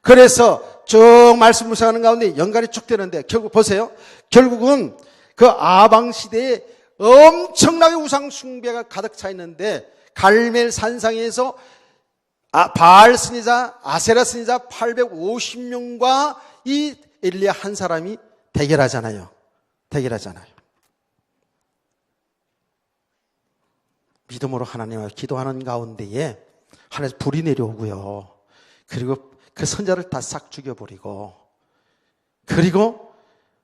그래서 쭉 말씀 묵상하는 가운데 연간이 쭉 되는데 결국 보세요. 결국은 그 아방 시대에 엄청나게 우상 숭배가 가득 차 있는데 갈멜 산상에서 바알 선지자, 아세라 선지자 850명과 이 엘리야 한 사람이 대결하잖아요. 믿음으로 하나님 앞에 기도하는 가운데에 하늘에서 불이 내려오고요. 그리고 그 선자를 다 싹 죽여버리고, 그리고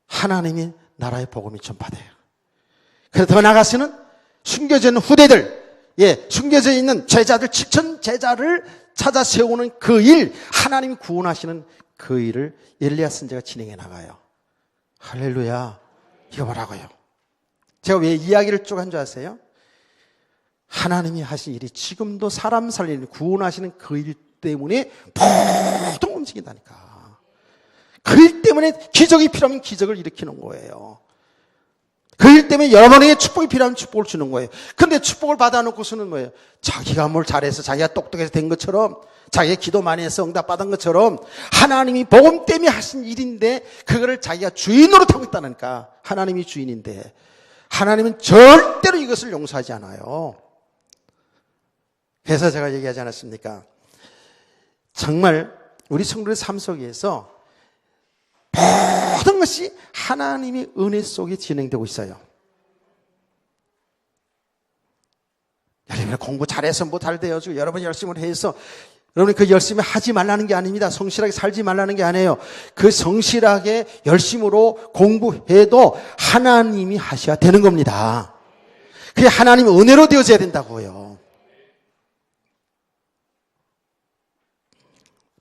하나님이 나라의 복음이 전파돼요. 그래서 더 나아가서는 숨겨져 있는 후대들, 숨겨져 있는 제자들, 7천 제자를 찾아 세우는 그 일, 하나님이 구원하시는 그 일을 엘리야 선지자가 진행해 나가요. 할렐루야. 이거 뭐라고요? 제가 왜 이야기를 쭉 한 줄 아세요? 하나님이 하신 일이 지금도 사람 살리는, 구원하시는 그 일 때문에 보통 움직인다니까. 그 일 때문에 기적이 필요하면 기적을 일으키는 거예요. 그 일 때문에 여러분에게 축복이 필요하면 축복을 주는 거예요. 그런데 축복을 받아놓고서는 뭐예요? 자기가 뭘 잘해서, 자기가 똑똑해서 된 것처럼, 자기가 기도 많이 해서 응답받은 것처럼 하나님이 복음 때문에 하신 일인데 그거를 자기가 주인으로 타고 있다니까. 하나님이 주인인데 하나님은 절대로 이것을 용서하지 않아요. 그래서 제가 얘기하지 않았습니까? 정말 우리 성도의 삶 속에서 모든 것이 하나님의 은혜 속에 진행되고 있어요. 여러분이 공부 잘해서 뭐 잘 되어지고 여러분이 열심히 해서 여러분이 그 열심히 하지 말라는 게 아닙니다. 성실하게 살지 말라는 게 아니에요. 그 성실하게 열심으로 공부해도 하나님이 하셔야 되는 겁니다. 그게 하나님의 은혜로 되어져야 된다고요.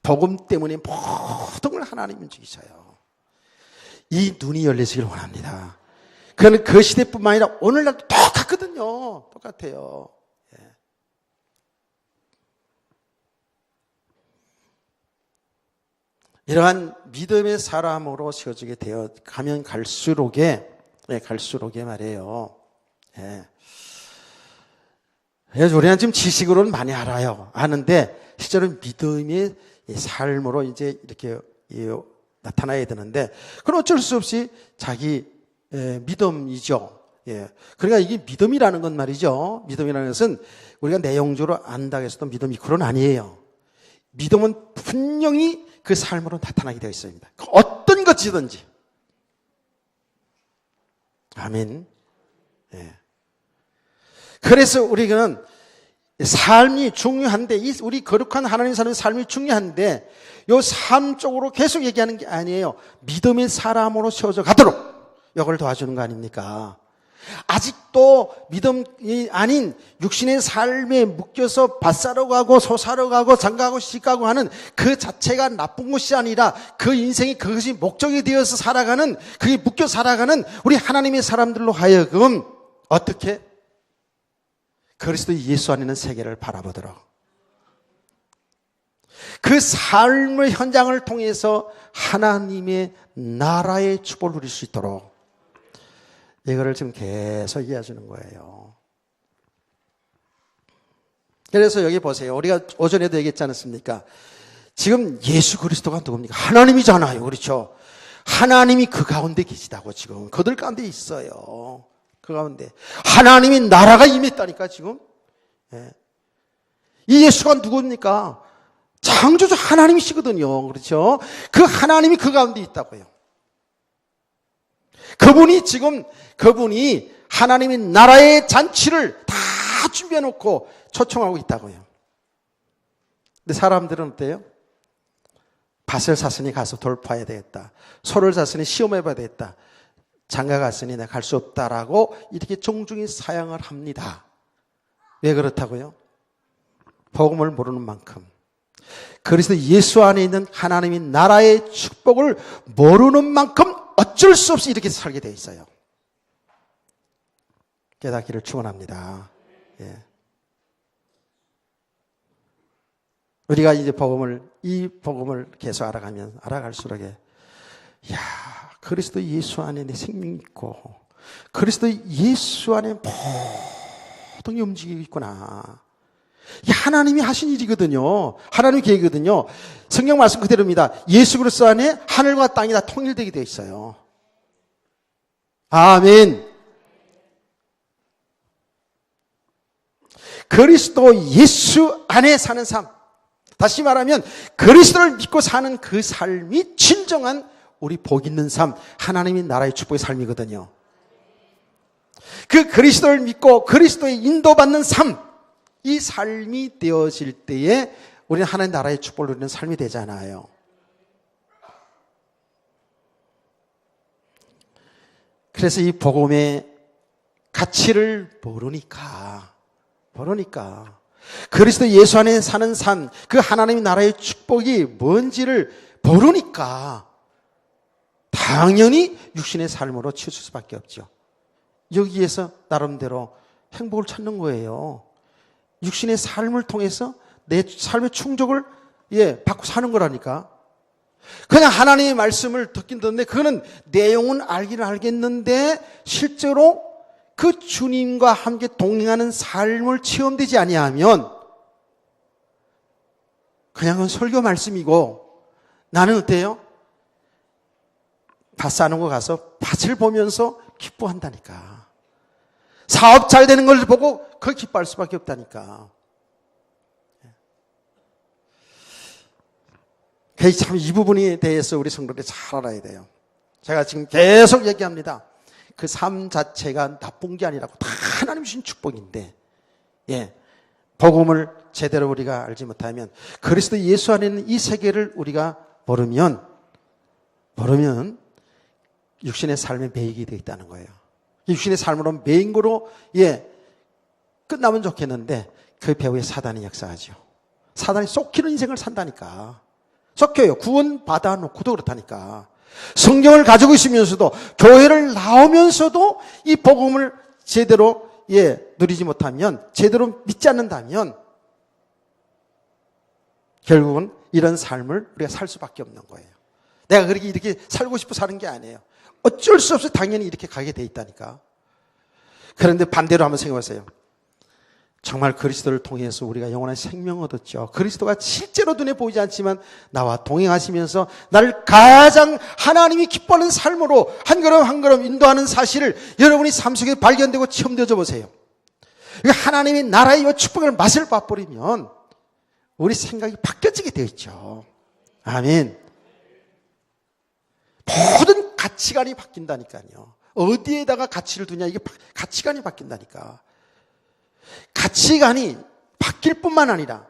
복음 때문에 모든 걸 하나님이 움직이셔요. 이 눈이 열리시길 원합니다. 그건 그 시대뿐만 아니라 오늘날도 똑같거든요. 똑같아요. 이러한 믿음의 사람으로 세워지게 되어 가면 갈수록에 말이에요. 그래서 우리는 지금 지식으로는 많이 알아요. 아는데 실제로 믿음의 삶으로 이제 이렇게 나타나야 되는데, 그건 어쩔 수 없이 자기 믿음이죠. 그러니까 이게 믿음이라는 건 말이죠. 믿음이라는 것은 우리가 내용적으로 안다고 해서도 믿음이 그건 아니에요. 믿음은 분명히 그 삶으로 나타나게 되어 있습니다. 어떤 것이든지. 아멘. 그래서 우리는 삶이 중요한데, 우리 거룩한 하나님 사는 삶이 중요한데, 요 삶 쪽으로 계속 얘기하는 게 아니에요. 믿음의 사람으로 세워져 가도록 이걸 도와주는 거 아닙니까? 아직도 믿음이 아닌 육신의 삶에 묶여서 밭 사러 가고 소 사러 가고 장가가고 시집가고 하는 그 자체가 나쁜 것이 아니라 그 인생이 그것이 목적이 되어서 살아가는, 그게 묶여 살아가는 우리 하나님의 사람들로 하여금 어떻게? 그리스도 예수 안에 있는 세계를 바라보도록, 그 삶의 현장을 통해서 하나님의 나라의 축복을 누릴 수 있도록 이거를 지금 계속 이해해 주는 거예요. 그래서 여기 보세요. 우리가 오전에도 얘기했지 않았습니까? 지금 예수 그리스도가 누굽니까? 하나님이잖아요. 그렇죠? 하나님이 그 가운데 계시다고. 지금 그들 가운데 있어요. 그 가운데 하나님이 나라가 임했다니까 지금. 이 예수가 누굽니까? 창조주 하나님이시거든요. 그렇죠? 그 하나님이 그 가운데 있다고요. 그분이 하나님의 나라의 잔치를 다 준비해 놓고 초청하고 있다고요. 근데 사람들은 어때요? 밭을 샀으니 가서 돌파해야 되겠다. 소를 샀으니 시험해 봐야 되겠다. 장가 갔으니 내가 갈 수 없다라고 이렇게 종중히 사양을 합니다. 왜 그렇다고요? 복음을 모르는 만큼, 그리스도 예수 안에 있는 하나님의 나라의 축복을 모르는 만큼 어쩔 수 없이 이렇게 살게 돼 있어요. 깨닫기를 축원합니다. 예. 우리가 이제 이 복음을 계속 알아갈수록, 야, 그리스도 예수 안에 내 생명이 있고, 그리스도 예수 안에 모든 게 움직이고 있구나. 이게 하나님이 하신 일이거든요. 하나님의 계획이거든요. 성경 말씀 그대로입니다. 예수 그리스도 안에 하늘과 땅이 다 통일되게 되어 있어요. 아멘. 그리스도 예수 안에 사는 삶. 다시 말하면 그리스도를 믿고 사는 그 삶이 진정한 우리 복 있는 삶, 하나님의 나라의 축복의 삶이거든요. 그 그리스도를 믿고 그리스도의 인도받는 삶, 이 삶이 되어질 때에 우리는 하나님 나라의 축복을 누리는 삶이 되잖아요. 그래서 이 복음의 가치를 모르니까 그리스도 예수 안에 사는 삶, 그 하나님의 나라의 축복이 뭔지를 모르니까 당연히 육신의 삶으로 치우칠 수밖에 없죠. 여기에서 나름대로 행복을 찾는 거예요. 육신의 삶을 통해서 내 삶의 충족을 받고 사는 거라니까. 그냥 하나님의 말씀을 듣긴 듣는데 그거는 내용은 알기는 알겠는데 실제로 그 주님과 함께 동행하는 삶을 체험되지 아니하면 그냥은 설교 말씀이고, 나는 어때요? 밭 사는 거 가서 밭을 보면서 기뻐한다니까. 사업 잘 되는 걸 보고 그걸 기뻐할 수밖에 없다니까. 참 이 부분에 대해서 우리 성도들이 잘 알아야 돼요. 제가 지금 계속 얘기합니다. 그 삶 자체가 나쁜 게 아니라고, 다 하나님 주신 축복인데, 복음을 제대로 우리가 알지 못하면, 그리스도 예수 안에 있는 이 세계를 우리가 모르면 육신의 삶에 매이게 되어 있다는 거예요. 육신의 삶으로 매인 거로 끝나면 좋겠는데 그 배후에 사단이 역사하죠. 사단이 쫓기는 인생을 산다니까. 쫓겨요. 구원 받아놓고도 그렇다니까. 성경을 가지고 있으면서도, 교회를 나오면서도 이 복음을 제대로 누리지 못하면, 제대로 믿지 않는다면 결국은 이런 삶을 우리가 살 수밖에 없는 거예요. 내가 그렇게 이렇게 살고 싶어 사는 게 아니에요. 어쩔 수 없이 당연히 이렇게 가게 돼 있다니까. 그런데 반대로 한번 생각해 보세요. 정말 그리스도를 통해서 우리가 영원한 생명을 얻었죠. 그리스도가 실제로 눈에 보이지 않지만 나와 동행하시면서 나를 가장 하나님이 기뻐하는 삶으로 한 걸음 한 걸음 인도하는 사실을 여러분이 삶 속에 발견되고 체험되어져 보세요. 하나님의 나라의 이 축복을 맛을 맛보리면 우리 생각이 바뀌어지게 되어 있죠. 아멘. 모든 가치관이 바뀐다니까요. 어디에다가 가치를 두냐, 이게 가치관이 바뀐다니까. 가치관이 바뀔 뿐만 아니라,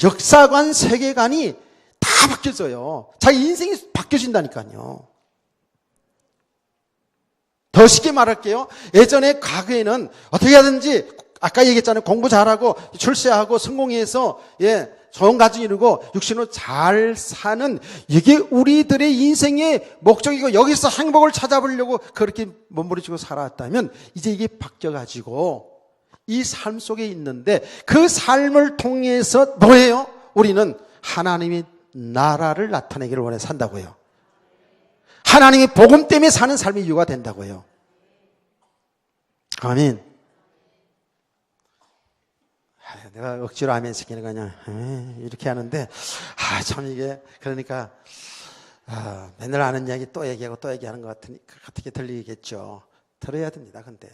역사관, 세계관이 다 바뀌어져요. 자기 인생이 바뀌어진다니까요. 더 쉽게 말할게요. 예전에 과거에는 어떻게 하든지, 아까 얘기했잖아요. 공부 잘하고, 출세하고, 성공해서, 좋은 가정 이루고, 육신으로 잘 사는, 이게 우리들의 인생의 목적이고, 여기서 행복을 찾아보려고 그렇게 몸부림치고 살아왔다면, 이제 이게 바뀌어가지고, 이 삶 속에 있는데, 그 삶을 통해서 뭐예요? 우리는 하나님의 나라를 나타내기를 원해 산다고요. 하나님의 복음 때문에 사는 삶의 이유가 된다고요. 아멘. 내가 억지로 아멘 시키는 거냐, 이렇게 하는데, 참 이게, 그러니까, 맨날 아는 이야기 또 얘기하고 또 얘기하는 것 같게 들리겠죠. 들어야 됩니다, 근데.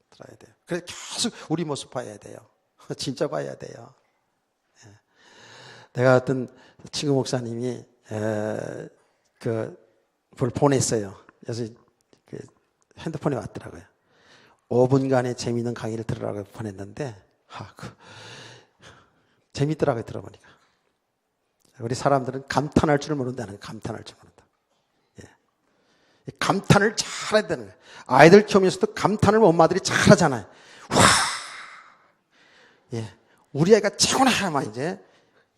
들어야 돼요. 그래서 계속 우리 모습 봐야 돼요. 진짜 봐야 돼요. 내가 어떤 친구 목사님이 그걸 보냈어요. 그래서 그 핸드폰에 왔더라고요. 5분간의 재미있는 강의를 들으라고 보냈는데 재밌더라고요. 들어보니까. 우리 사람들은 감탄할 줄 모른다는 거예요. 감탄할 줄 모른다. 예. 감탄을 잘해야 되는 거예요. 아이들 키우면서도 감탄을 엄마들이 잘하잖아요. 와, 예, 우리 아이가 최고네. 막 이제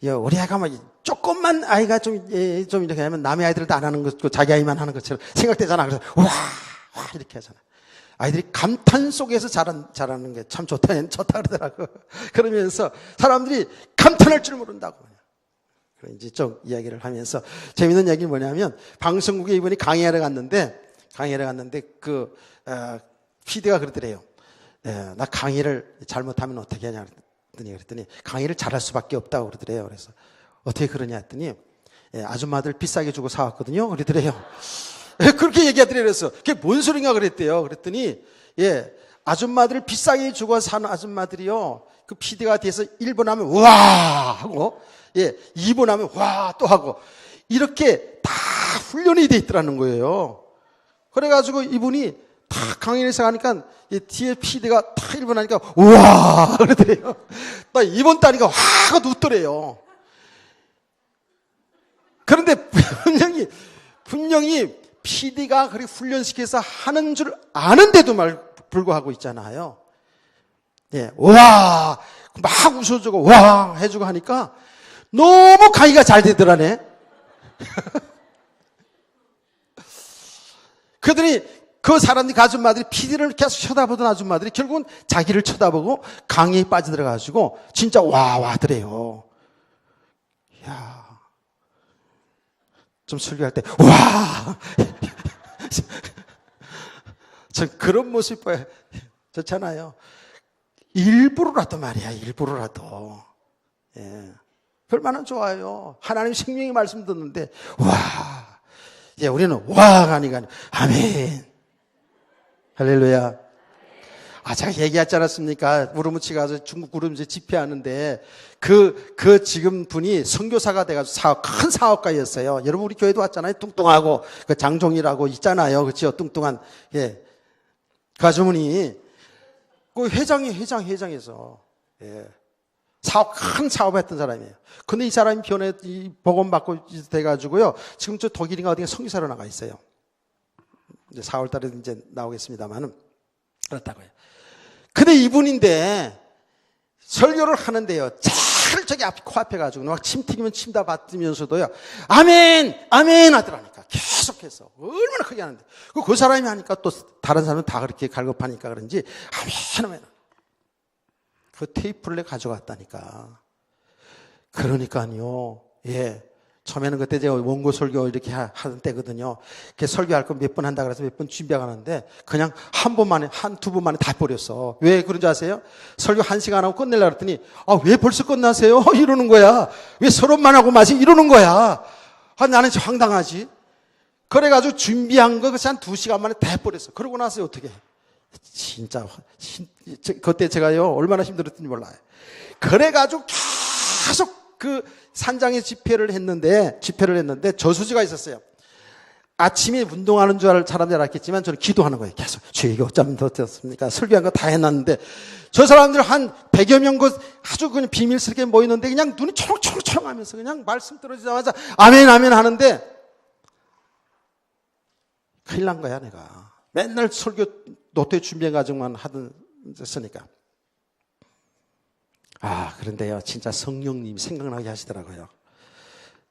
우리 아이가 막 조금만 아이가 좀 이렇게 하면 남의 아이들도 안 하는 것, 자기 아이만 하는 것처럼 생각되잖아. 그래서 와 이렇게 하잖아. 아이들이 감탄 속에서 자라는 게 참 좋다 그러더라고. 그러면서 사람들이 감탄할 줄 모른다고. 이제 좀 이야기를 하면서 재밌는 얘기는 뭐냐면 방송국에 이분이 강의하러 갔는데 그 PD가 그러더래요. 나 강의를 잘못하면 어떻게 하냐 그랬더니 강의를 잘할 수밖에 없다고 그러더래요. 그래서 어떻게 그러냐 했더니 아줌마들 비싸게 주고 사왔거든요. 그러더래요. 그렇게 얘기하더래요. 그래서 그게 뭔 소린가 그랬대요. 그랬더니 아줌마들 비싸게 주고 산 아줌마들이요. 그 PD가 뒤에서 1분 하면 와 하고 2분 하면 와 또 하고 이렇게 다 훈련이 돼 있더라는 거예요. 그래가지고 이분이 탁 강연에서 하니까 뒤에 PD가 탁 1분 하니까 우와 그러더래요. 나 2분 따니까 와 하고 웃더래요. 그런데 분명히 PD가 그렇게 훈련시켜서 하는 줄 아는데도 불구하고 있잖아요. 와 막 웃어주고 와 해주고 하니까 너무 강의가 잘 되더라네. 그러더니 그 사람들이 그 아줌마들이 PD를 계속 쳐다보던 아줌마들이 결국은 자기를 쳐다보고 강의에 빠져들어가지고 진짜 와 하더래요. 이야. 좀 설교할 때 와. 전 그런 모습 봐요. 좋잖아요. 일부러라도 말이야. 일부러라도. 얼마나 좋아요. 하나님 생명의 말씀 듣는데 와. 이제 우리는 와가 아니라 아멘. 할렐루야. 제가 얘기하지 않았습니까? 우르무치 가서 중국 우르무치 집회하는데 그 지금 분이 선교사가 돼가지고 큰 사업가였어요. 여러분 우리 교회도 왔잖아요. 뚱뚱하고 그 장종이라고 있잖아요. 그렇죠? 뚱뚱한 그 아주머니 그 회장에서 큰 사업했던 사람이에요. 근데 이 사람이 복음 받고 돼가지고요. 지금 저 독일인가 어디가 선교사로 나가 있어요. 이제 4월달에 이제 나오겠습니다만은 그렇다고요. 근데 이분인데 설교를 하는데요. 잘 저기 코앞에 가지고 막 침 튀기면 침 다 받으면서도요. 아멘 하더라니까. 계속해서 얼마나 크게 하는데 그 사람이 하니까 또 다른 사람은 다 그렇게 갈급하니까 그런지 아멘. 그 테이프를 내가 가져갔다니까. 그러니까요. 처음에는 그때 제가 원고 설교 이렇게 하던 때거든요. 이렇게 설교할 거 몇 번 한다 그래서 몇 번 준비하는데 그냥 두 번 만에 다 버렸어. 왜 그런지 아세요? 설교 1시간 하고 끝내려고 했더니 왜 벌써 끝나세요? 이러는 거야. 왜 서론만 하고 마시 이러는 거야. 나는 황당하지. 그래가지고 준비한 거 한 2시간 만에 다 버렸어. 그러고 나서 어떻게 해? 진짜 그때 제가요 얼마나 힘들었는지 몰라요. 그래가지고 계속 그 산장에 집회를 했는데 저수지가 있었어요. 아침에 운동하는 줄 알았 사람들 알았겠지만 저는 기도하는 거예요. 계속 주에게 어쩌면 더 됐습니까? 설교한 거 다 해놨는데 저 사람들 한 100여 명 아주 그냥 비밀스럽게 모이는데 그냥 눈이 초롱초롱하면서 그냥 말씀 떨어지자마자 아멘 하는데 큰일 난 거야 내가. 맨날 설교 노트 준비해가지고만 했으니까. 그런데요, 진짜 성령님이 생각나게 하시더라고요.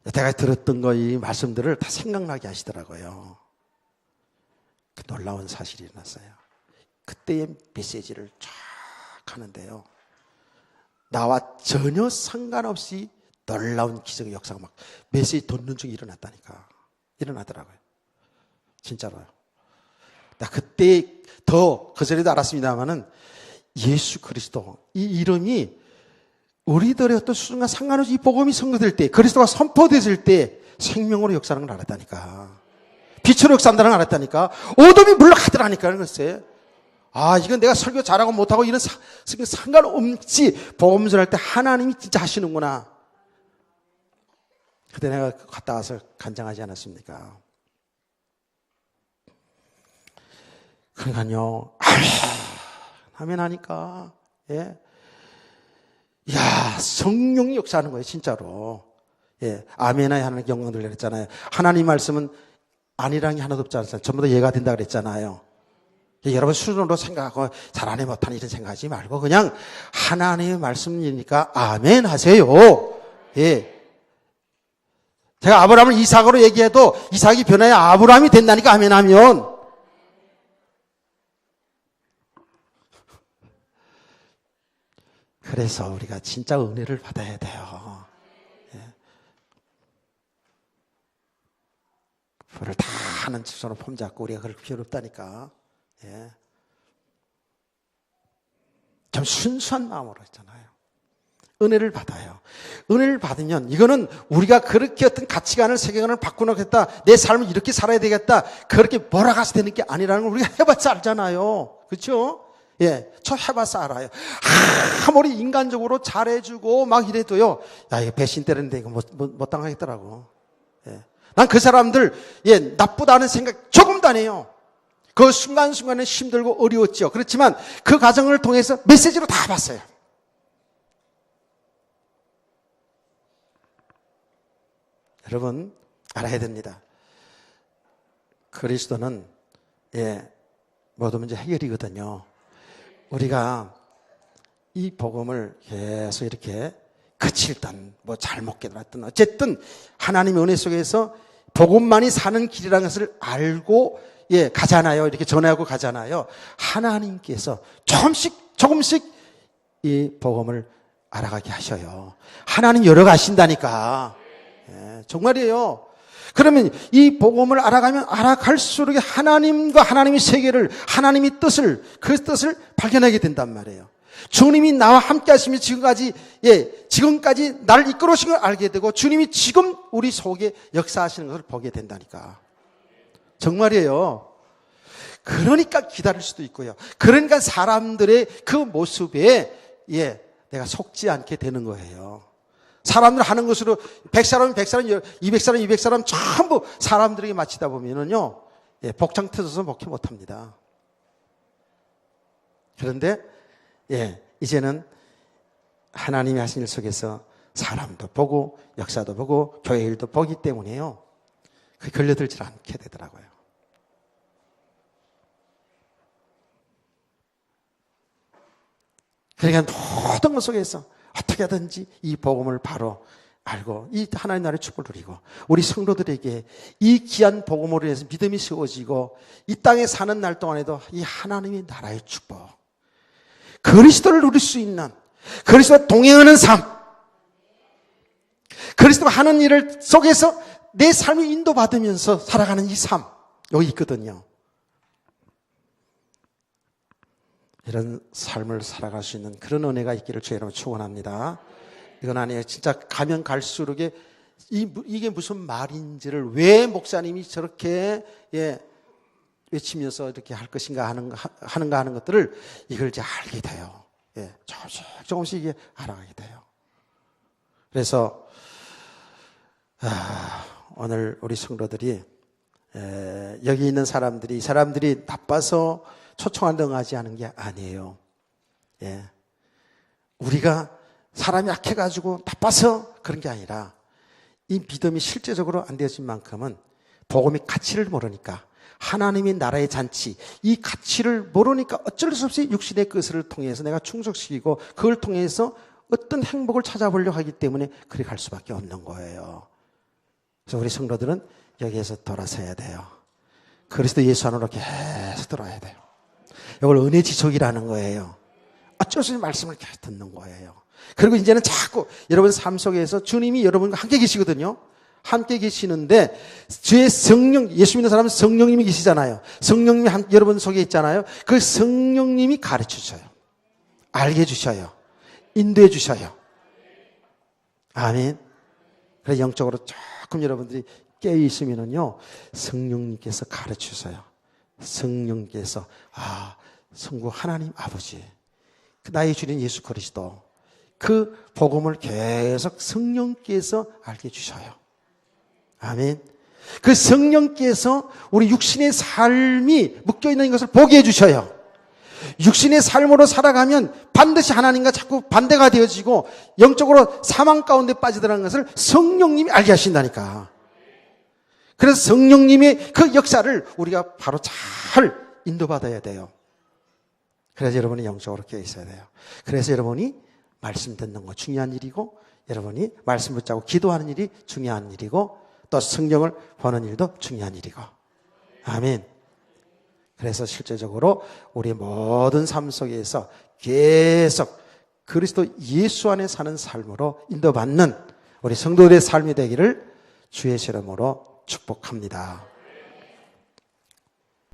내가 들었던 이 말씀들을 다 생각나게 하시더라고요. 그 놀라운 사실이 일어났어요. 그때의 메시지를 쫙 하는데요. 나와 전혀 상관없이 놀라운 기적의 역사가 막 메시지 돋는 중에 일어나더라고요. 진짜로요. 나 그때 그 전에도 알았습니다만은 예수 그리스도 이 이름이 우리들의 어떤 수준과 상관없이 이 복음이 선거될 때 그리스도가 선포됐을 때 생명으로 역사하는 걸 알았다니까. 빛으로 역사한다는 걸 알았다니까. 어둠이 물러가더라니까. 글쎄. 이건 내가 설교 잘하고 못하고 이런 상관없지. 복음 전할 때 하나님이 진짜 하시는구나. 그때 내가 갔다 와서 간증하지 않았습니까? 그러니까요, 아멘 하니까, 예. 야, 성령이 역사하는 거예요, 진짜로. 예, 아멘하에 하는 영광들 그랬잖아요. 하나님 말씀은 아니라는 게 하나도 없지 않습니까? 전부 다 예가 된다 그랬잖아요. 예, 여러분 수준으로 생각하고 잘하네 못하네 이런 생각하지 말고 그냥 하나님의 말씀이니까 아멘 하세요. 예. 제가 아브라함을 이삭으로 얘기해도 이삭이 변화해 아브라함이 된다니까 아멘 하면. 그래서 우리가 진짜 은혜를 받아야 돼요. 예. 불을 다 하는 집처럼 폼 잡고 우리가 그럴 필요 없다니까. 예. 좀 순수한 마음으로 했잖아요. 은혜를 받아요. 은혜를 받으면 이거는 우리가 그렇게 어떤 가치관을 세계관을 바꾸놓겠다. 내 삶을 이렇게 살아야 되겠다. 그렇게 몰아가서 되는 게 아니라는 걸 우리가 해봤자 알잖아요. 그렇죠? 예, 저 해봐서 알아요. 아무리 인간적으로 잘해주고 막 이래도요. 야, 이거 배신 때렸는데 이거 못 당하겠더라고. 예. 난 그 사람들 예 나쁘다는 생각 조금도 안 해요. 그 순간순간에 힘들고 어려웠죠. 그렇지만 그 과정을 통해서 메시지로 다 봤어요. 여러분 알아야 됩니다. 그리스도는 예 모든 문제 해결이거든요. 우리가 이 복음을 계속 이렇게 그칠든 뭐 잘못 깨달았든 어쨌든 하나님의 은혜 속에서 복음만이 사는 길이라는 것을 알고 예 가잖아요. 이렇게 전하고 가잖아요. 하나님께서 조금씩 이 복음을 알아가게 하셔요. 하나님 열어가신다니까. 예, 정말이에요. 그러면 이 복음을 알아가면 알아갈수록 하나님과 하나님의 세계를 하나님의 뜻을 그 뜻을 발견하게 된단 말이에요. 주님이 나와 함께 하시며 지금까지 나를 이끌어오신 걸 알게 되고 주님이 지금 우리 속에 역사하시는 것을 보게 된다니까. 정말이에요. 그러니까 기다릴 수도 있고요. 그러니까 사람들의 그 모습에 내가 속지 않게 되는 거예요. 사람들 하는 것으로 100사람, 100사람, 200사람, 200사람 전부 사람들에게 맞히다 보면은요, 복장 터져서 목회 못 합니다. 그런데, 이제는 하나님이 하신 일 속에서 사람도 보고, 역사도 보고, 교회 일도 보기 때문에요, 그게 걸려들지 않게 되더라고요. 그러니까 모든 것 속에서 어떻게 하든지 이 복음을 바로 알고 이 하나님 나라의 축복을 누리고 우리 성도들에게 이 귀한 복음으로 인해서 믿음이 세워지고 이 땅에 사는 날 동안에도 이 하나님의 나라의 축복 그리스도를 누릴 수 있는 그리스도와 동행하는 삶 그리스도가 하는 일을 속에서 내 삶을 인도받으면서 살아가는 이 삶 여기 있거든요. 이런 삶을 살아갈 수 있는 그런 은혜가 있기를 주의 이름으로 축원합니다. 이건 아니에요. 진짜 가면 갈수록 이게 무슨 말인지를 왜 목사님이 저렇게 외치면서 이렇게 할 것인가 하는 것들을 이걸 이제 알게 돼요. 조금씩 이게 알아가게 돼요. 그래서 오늘 우리 성도들이 여기 있는 사람들이 이 사람들이 나빠서 초청한다 응하지 않은 게 아니에요. 우리가 사람이 약해가지고 나빠서 그런 게 아니라 이 믿음이 실제적으로 안 되어진 만큼은 복음의 가치를 모르니까 하나님의 나라의 잔치 이 가치를 모르니까 어쩔 수 없이 육신의 것을 통해서 내가 충족시키고 그걸 통해서 어떤 행복을 찾아보려고 하기 때문에 그리 갈 수밖에 없는 거예요. 그래서 우리 성도들은 여기에서 돌아서야 돼요. 그리스도 예수 안으로 계속 들어야 돼요. 이걸 은혜 지속이라는 거예요. 어쩔 수 없이 말씀을 계속 듣는 거예요. 그리고 이제는 자꾸 여러분 삶 속에서 주님이 여러분과 함께 계시거든요. 함께 계시는데 주의 성령, 예수 믿는 사람은 성령님이 계시잖아요. 성령님이 여러분 속에 있잖아요. 그 성령님이 가르쳐 주셔요. 알게 해주셔요. 인도해 주셔요. 아멘. 그래서 영적으로 조금 여러분들이 깨어 있으면은요, 성령님께서 가르쳐 주셔요. 성령께서 성부 하나님 아버지 나의 주님 예수 그리스도 그 복음을 계속 성령께서 알게 해주셔요. 아멘. 그 성령께서 우리 육신의 삶이 묶여있는 것을 보게 해주셔요. 육신의 삶으로 살아가면 반드시 하나님과 자꾸 반대가 되어지고 영적으로 사망 가운데 빠지더라는 것을 성령님이 알게 하신다니까. 그래서 성령님의 그 역사를 우리가 바로 잘 인도받아야 돼요. 그래서 여러분이 영적으로 깨어 있어야 돼요. 그래서 여러분이 말씀 듣는 거 중요한 일이고, 여러분이 말씀 붙잡고 기도하는 일이 중요한 일이고, 또 성경을 보는 일도 중요한 일이고. 아멘. 그래서 실제적으로 우리 모든 삶 속에서 계속 그리스도 예수 안에 사는 삶으로 인도받는 우리 성도들의 삶이 되기를 주의 이름으로 축복합니다.